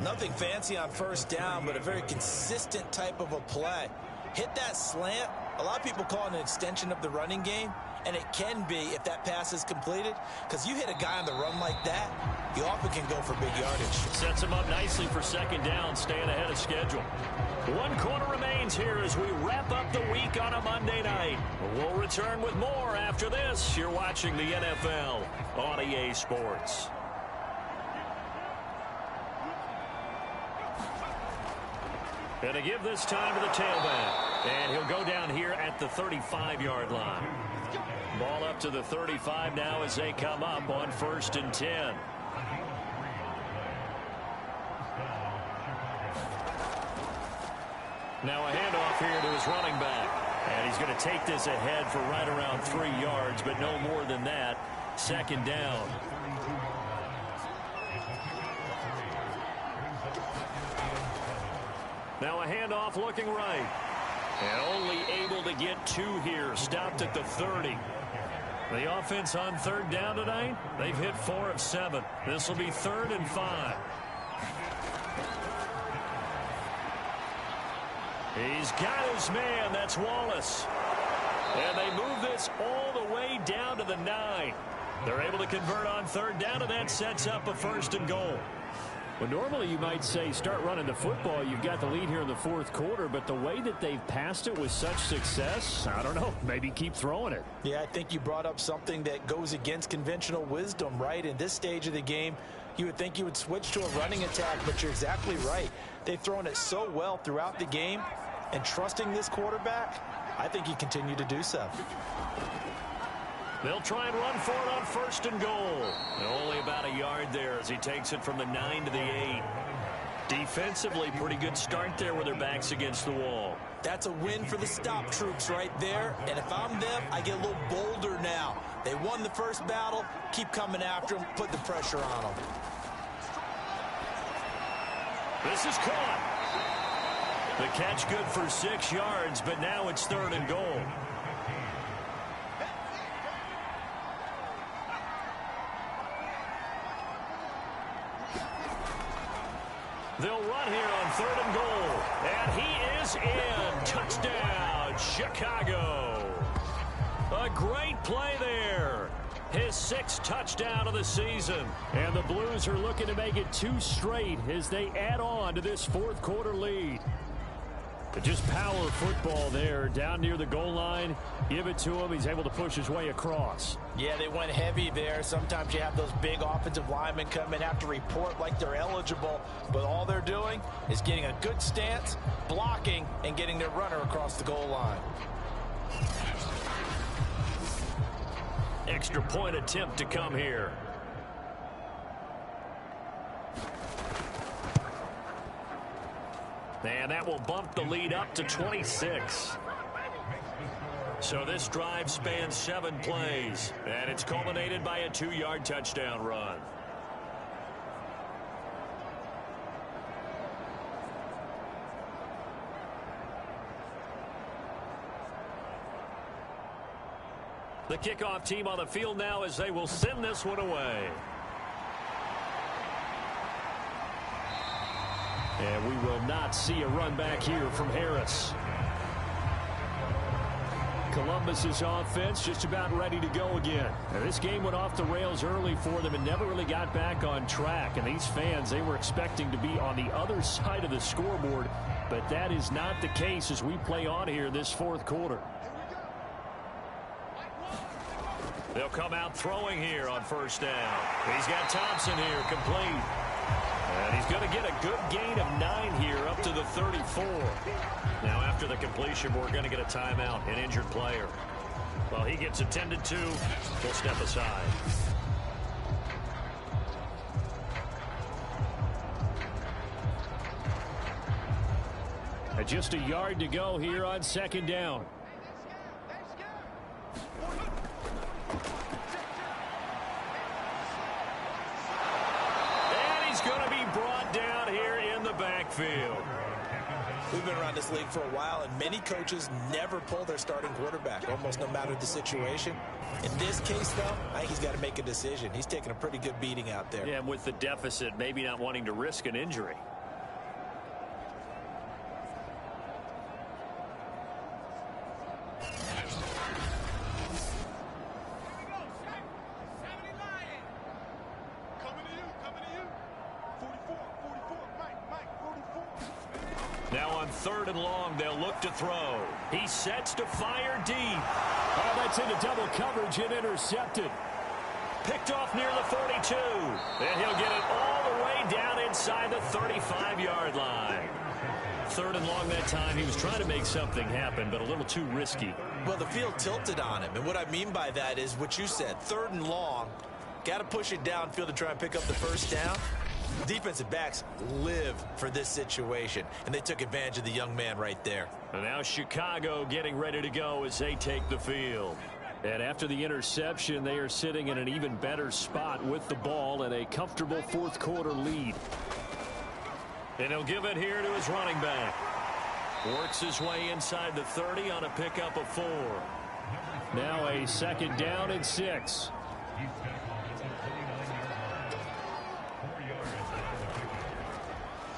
Nothing fancy on 1st down, but a very consistent type of a play. Hit that slant. A lot of people call it an extension of the running game, and it can be if that pass is completed, because you hit a guy on the run like that, you often can go for big yardage. Sets him up nicely for 2nd down, staying ahead of schedule. 1 quarter remains here as we wrap up the week on a Monday night. We'll return with more after this. You're watching the NFL on EA Sports. And to give this time to the tailback. And he'll go down here at the 35-yard line. Ball up to the 35 now as they come up on 1st and 10. Now a handoff here to his running back. And he's going to take this ahead for right around 3 yards, but no more than that. 2nd down. Now a handoff looking right. And only able to get 2 here. Stopped at the 30. The offense on 3rd down tonight, they've hit 4 of 7. This will be 3rd and 5. He's got his man. That's Wallace. And they move this all the way down to the 9. They're able to convert on 3rd down, and that sets up a 1st and goal. Well, normally you might say start running the football. You've got the lead here in the 4th quarter, but the way that they've passed it with such success, I don't know, maybe keep throwing it. Yeah, I think you brought up something that goes against conventional wisdom, right? In this stage of the game, you would think you would switch to a running attack, but you're exactly right. They've thrown it so well throughout the game, and trusting this quarterback, I think you continue to do so. They'll try and run for it on 1st and goal. Only about a yard there as he takes it from the 9 to the 8. Defensively, pretty good start there with their backs against the wall. That's a win for the stop troops right there. And if I'm them, I get a little bolder now. They won the first battle. Keep coming after them. Put the pressure on them. This is caught. The catch good for 6 yards, but now it's 3rd and goal. They'll run here on 3rd and goal. And he is in. Touchdown, Chicago. A great play there. His 6th touchdown of the season. And the Blues are looking to make it 2 straight as they add on to this 4th quarter lead. But just power football there down near the goal line. Give it to him. He's able to push his way across. Yeah, they went heavy there. Sometimes you have those big offensive linemen come in, have to report like they're eligible. But all they're doing is getting a good stance, blocking, and getting their runner across the goal line. Extra point attempt to come here. And that will bump the lead up to 26. So this drive spans 7 plays, and it's culminated by a 2-yard touchdown run. The kickoff team on the field now as they will send this one away. And we will not see a run back here from Harris. Columbus's offense just about ready to go again. Now, this game went off the rails early for them and never really got back on track. And these fans, they were expecting to be on the other side of the scoreboard, but that is not the case as we play on here this fourth quarter. They'll come out throwing here on first down. He's got Thompson here, complete. And he's going to get a good gain of 9 here up to the 34. Now after the completion, we're going to get a timeout, an injured player. Well, he gets attended to. We'll step aside. Just a yard to go here on second down. Going to be brought down here in the backfield. We've been around this league for a while, and many coaches never pull their starting quarterback, almost no matter the situation. In this case, though, I think he's got to make a decision. He's taking a pretty good beating out there. Yeah, and with the deficit, maybe not wanting to risk an injury. Now on 3rd and long, they'll look to throw. He sets to fire deep. Oh, that's into double coverage and intercepted. Picked off near the 42. And he'll get it all the way down inside the 35-yard line. 3rd and long that time. He was trying to make something happen, but a little too risky. Well, the field tilted on him. And what I mean by that is what you said. 3rd and long. Got to push it downfield to try and pick up the first down. Defensive backs live for this situation, and they took advantage of the young man right there. And now Chicago getting ready to go as they take the field. And after the interception, they are sitting in an even better spot with the ball and a comfortable fourth quarter lead. And he'll give it here to his running back. Works his way inside the 30 on a pickup of 4. Now a 2nd down and 6.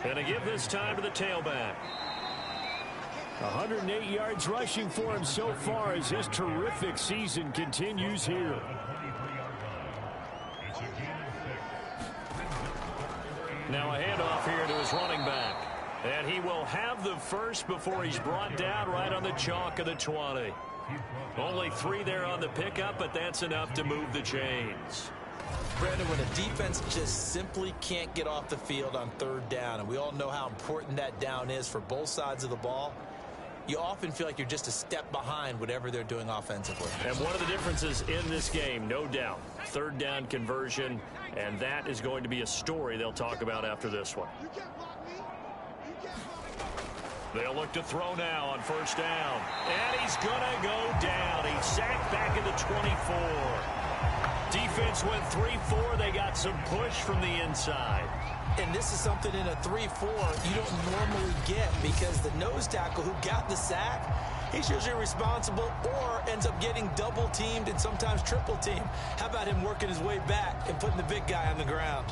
And to give this time to the tailback. 108 yards rushing for him so far as his terrific season continues here. Now a handoff here to his running back. And he will have the first before he's brought down right on the chalk of the 20. Only 3 there on the pickup, but that's enough to move the chains. Brandon, when a defense just simply can't get off the field on 3rd down, and we all know how important that down is for both sides of the ball, you often feel like you're just a step behind whatever they're doing offensively. And one of the differences in this game, no doubt, 3rd down conversion, and that is going to be a story they'll talk about after this one. They'll look to throw now on first down. And he's going to go down. He's sacked back at the 24. Defense went 3-4. They got some push from the inside. And this is something in a 3-4 you don't normally get, because the nose tackle who got the sack, he's usually responsible or ends up getting double teamed and sometimes triple teamed. How about him working his way back and putting the big guy on the ground?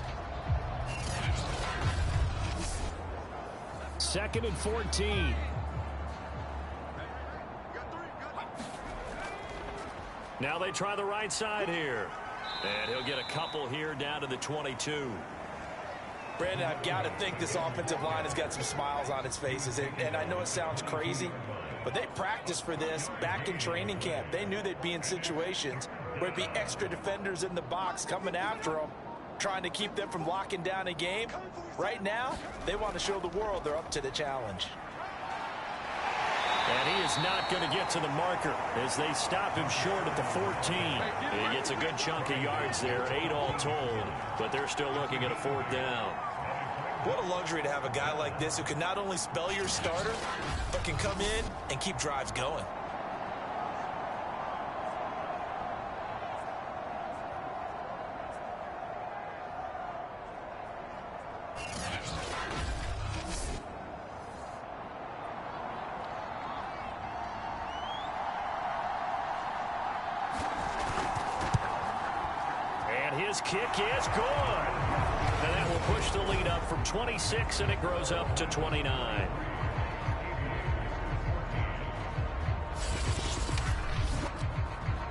2nd and 14. Now they try the right side here. And he'll get a couple here down to the 22. Brandon, I've got to think this offensive line has got some smiles on its faces. And I know it sounds crazy, but they practiced for this back in training camp. They knew they'd be in situations where it'd be extra defenders in the box coming after them, trying to keep them from locking down a game. Right now, they want to show the world they're up to the challenge. And he is not going to get to the marker as they stop him short at the 14. He gets a good chunk of yards there, 8 all told, but they're still looking at a 4th down. What a luxury to have a guy like this who can not only spell your starter, but can come in and keep drives going. His kick is good. And that will push the lead up from 26, and it grows up to 29.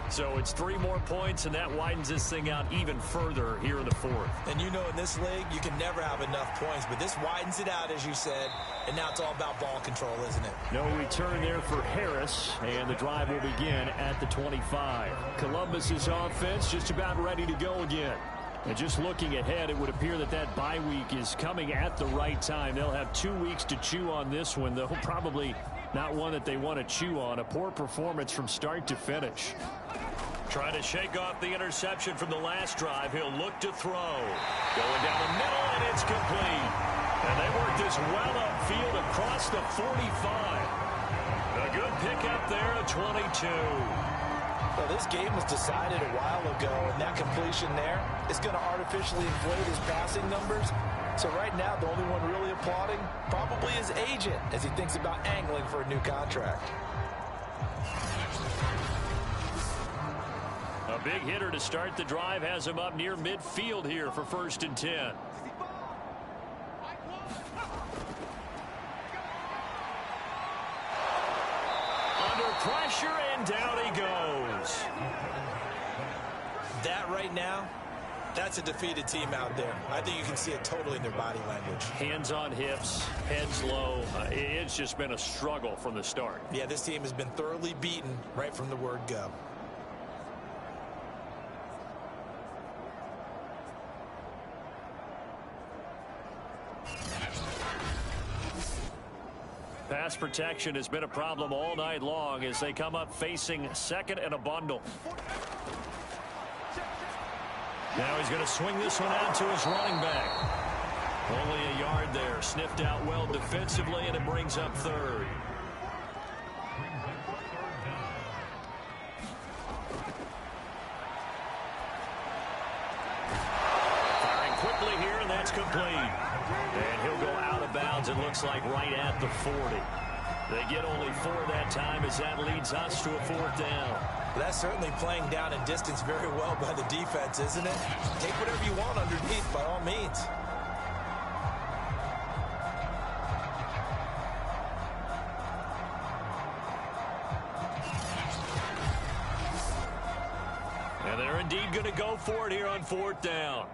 So it's 3 more points, and that widens this thing out even further here in the fourth. And you know in this league, you can never have enough points, but this widens it out, as you said, and now it's all about ball control, isn't it? No return there for Harris, and the drive will begin at the 25. Columbus's offense just about ready to go again. And just looking ahead, it would appear that that bye week is coming at the right time. They'll have 2 weeks to chew on this one, though probably not one that they want to chew on. A poor performance from start to finish. Trying to shake off the interception from the last drive. He'll look to throw. Going down the middle, and it's complete. And they work this well upfield across the 45. A good pickup there at 22. Well, this game was decided a while ago, and that completion there is going to artificially inflate his passing numbers. So right now, the only one really applauding probably his agent as he thinks about angling for a new contract. A big hitter to start the drive has him up near midfield here for 1st and 10. Under pressure, and down he goes. That right now, that's a defeated team out there. I think you can see it totally in their body language. Hands on hips, heads low. It's just been a struggle from the start. Yeah, this team has been thoroughly beaten right from the word go. Pass protection has been a problem all night long as they come up facing second and a bundle. Now he's going to swing this one out to his running back. Only a yard there. Sniffed out well defensively, and it brings up 3rd. Firing quickly here, and that's complete. And he'll go out of bounds, it looks like, right at the 40. They get only 4 that time as that leads us to a 4th down. Well, that's certainly playing down in distance very well by the defense, isn't it? Take whatever you want underneath by all means. And they're indeed going to go for it here on 4th down.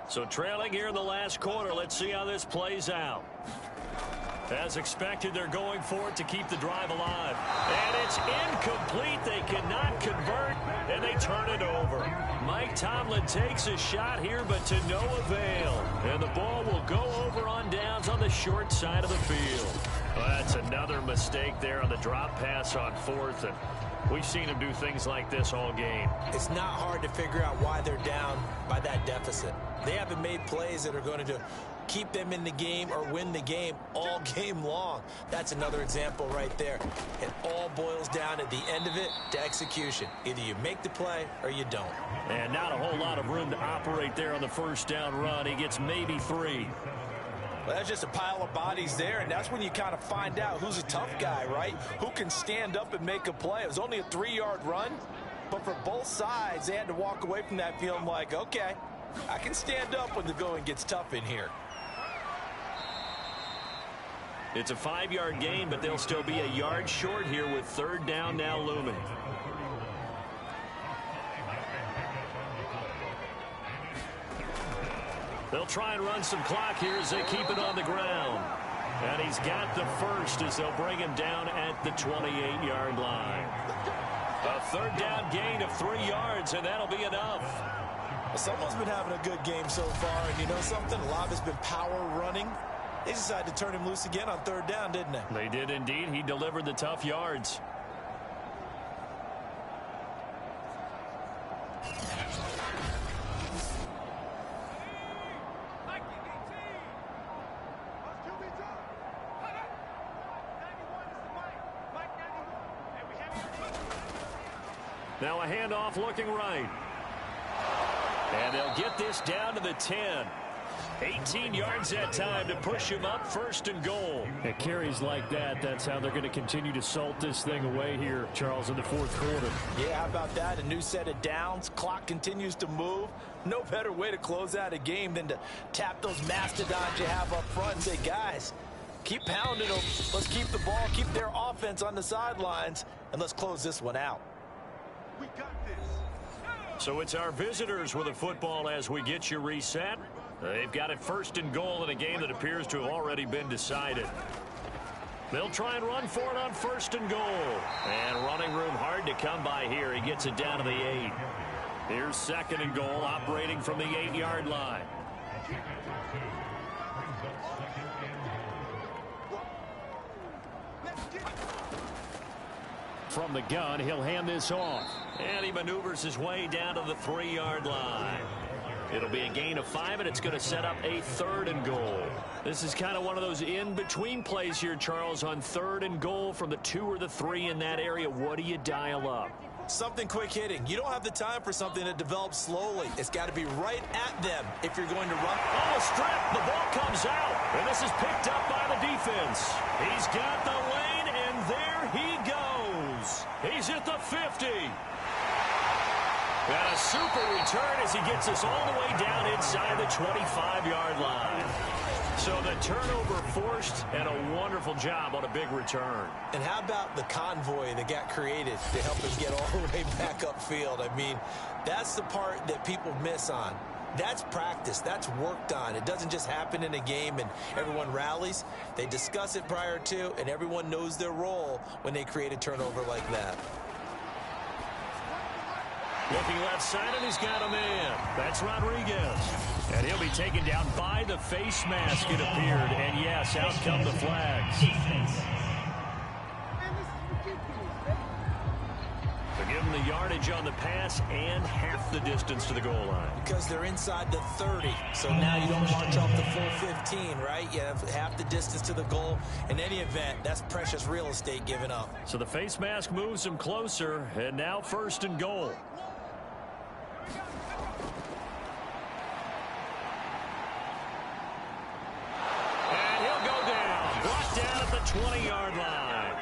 So trailing here in the last quarter. Let's see how this plays out. As expected, they're going for it to keep the drive alive. And it's incomplete. They cannot convert, and they turn it over. Mike Tomlin takes a shot here, but to no avail. And the ball will go over on downs on the short side of the field. Well, that's another mistake there on the drop pass on 4th. And we've seen him do things like this all game. It's not hard to figure out why they're down by that deficit. They haven't made plays that are going to keep them in the game or win the game all game long. That's another example right there. It all boils down at the end of it to execution. Either you make the play or you don't. And not a whole lot of room to operate there on the 1st down run. He gets maybe 3. Well, that's just a pile of bodies there, and that's when you kind of find out who's a tough guy, right? Who can stand up and make a play. It was only a 3-yard run, but for both sides, they had to walk away from that feeling like, okay, I can stand up when the going gets tough in here. It's a 5-yard gain, but they'll still be a yard short here with 3rd down now looming. They'll try and run some clock here as they keep it on the ground. And he's got the first as they'll bring him down at the 28-yard line. A 3rd down gain of 3 yards, and that'll be enough. Well, someone's been having a good game so far, and you know something? A lot has been power running. They decided to turn him loose again on 3rd down, didn't they? They did indeed. He delivered the tough yards. Now a handoff looking right. And they'll get this down to the 10. 18 yards that time to push him up, 1st and goal. At carries like that, that's how they're going to continue to salt this thing away here, Charles, in the 4th quarter. Yeah, how about that? A new set of downs. Clock continues to move. No better way to close out a game than to tap those mastodons you have up front and say, guys, keep pounding them. Let's keep the ball, keep their offense on the sidelines, and let's close this one out. We got this. So it's our visitors with the football as we get you reset. They've got it 1st and goal in a game that appears to have already been decided. They'll try and run for it on 1st and goal. And running room hard to come by here. He gets it down to the 8. Here's 2nd and goal, operating from the 8-yard line. From the gun, he'll hand this off. And he maneuvers his way down to the 3-yard line. It'll be a gain of 5, and it's going to set up a 3rd and goal. This is kind of one of those in-between plays here, Charles, on 3rd and goal from the 2 or the 3 in that area. What do you dial up? Something quick hitting. You don't have the time for something that develops slowly. It's got to be right at them if you're going to run. Oh, a strip. The ball comes out, and this is picked up by the defense. He's got the lane, and there he goes. He's at the 50. And a super return as he gets us all the way down inside the 25-yard line. So the turnover forced, and a wonderful job on a big return. And how about the convoy that got created to help him get all the way back upfield? I mean, that's the part that people miss on. That's practice. That's worked on. It doesn't just happen in a game and everyone rallies. They discuss it prior to, and everyone knows their role when they create a turnover like that. Looking left side, and he's got a man. That's Rodriguez. And he'll be taken down by the face mask, it appeared. And yes, out come the flags. So give him the yardage on the pass and half the distance to the goal line. Because they're inside the 30. So now you don't march off the full 15, right? You have half the distance to the goal. In any event, that's precious real estate given up. So the face mask moves him closer, and now 1st and goal. Down at the 20-yard line.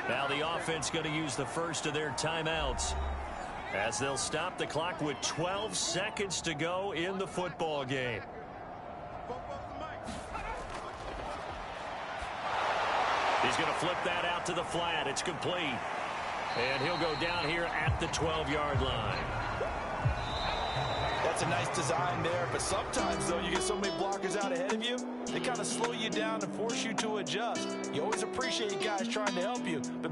Now the offense going to use the first of their timeouts as they'll stop the clock with 12 seconds to go in the football game. He's going to flip that out to the flat. It's complete. And he'll go down here at the 12-yard line. That's a nice design there, but sometimes, though, you get so many blockers out ahead of you, they kind of slow you down and force you to adjust. You always appreciate guys trying to help you, but maybe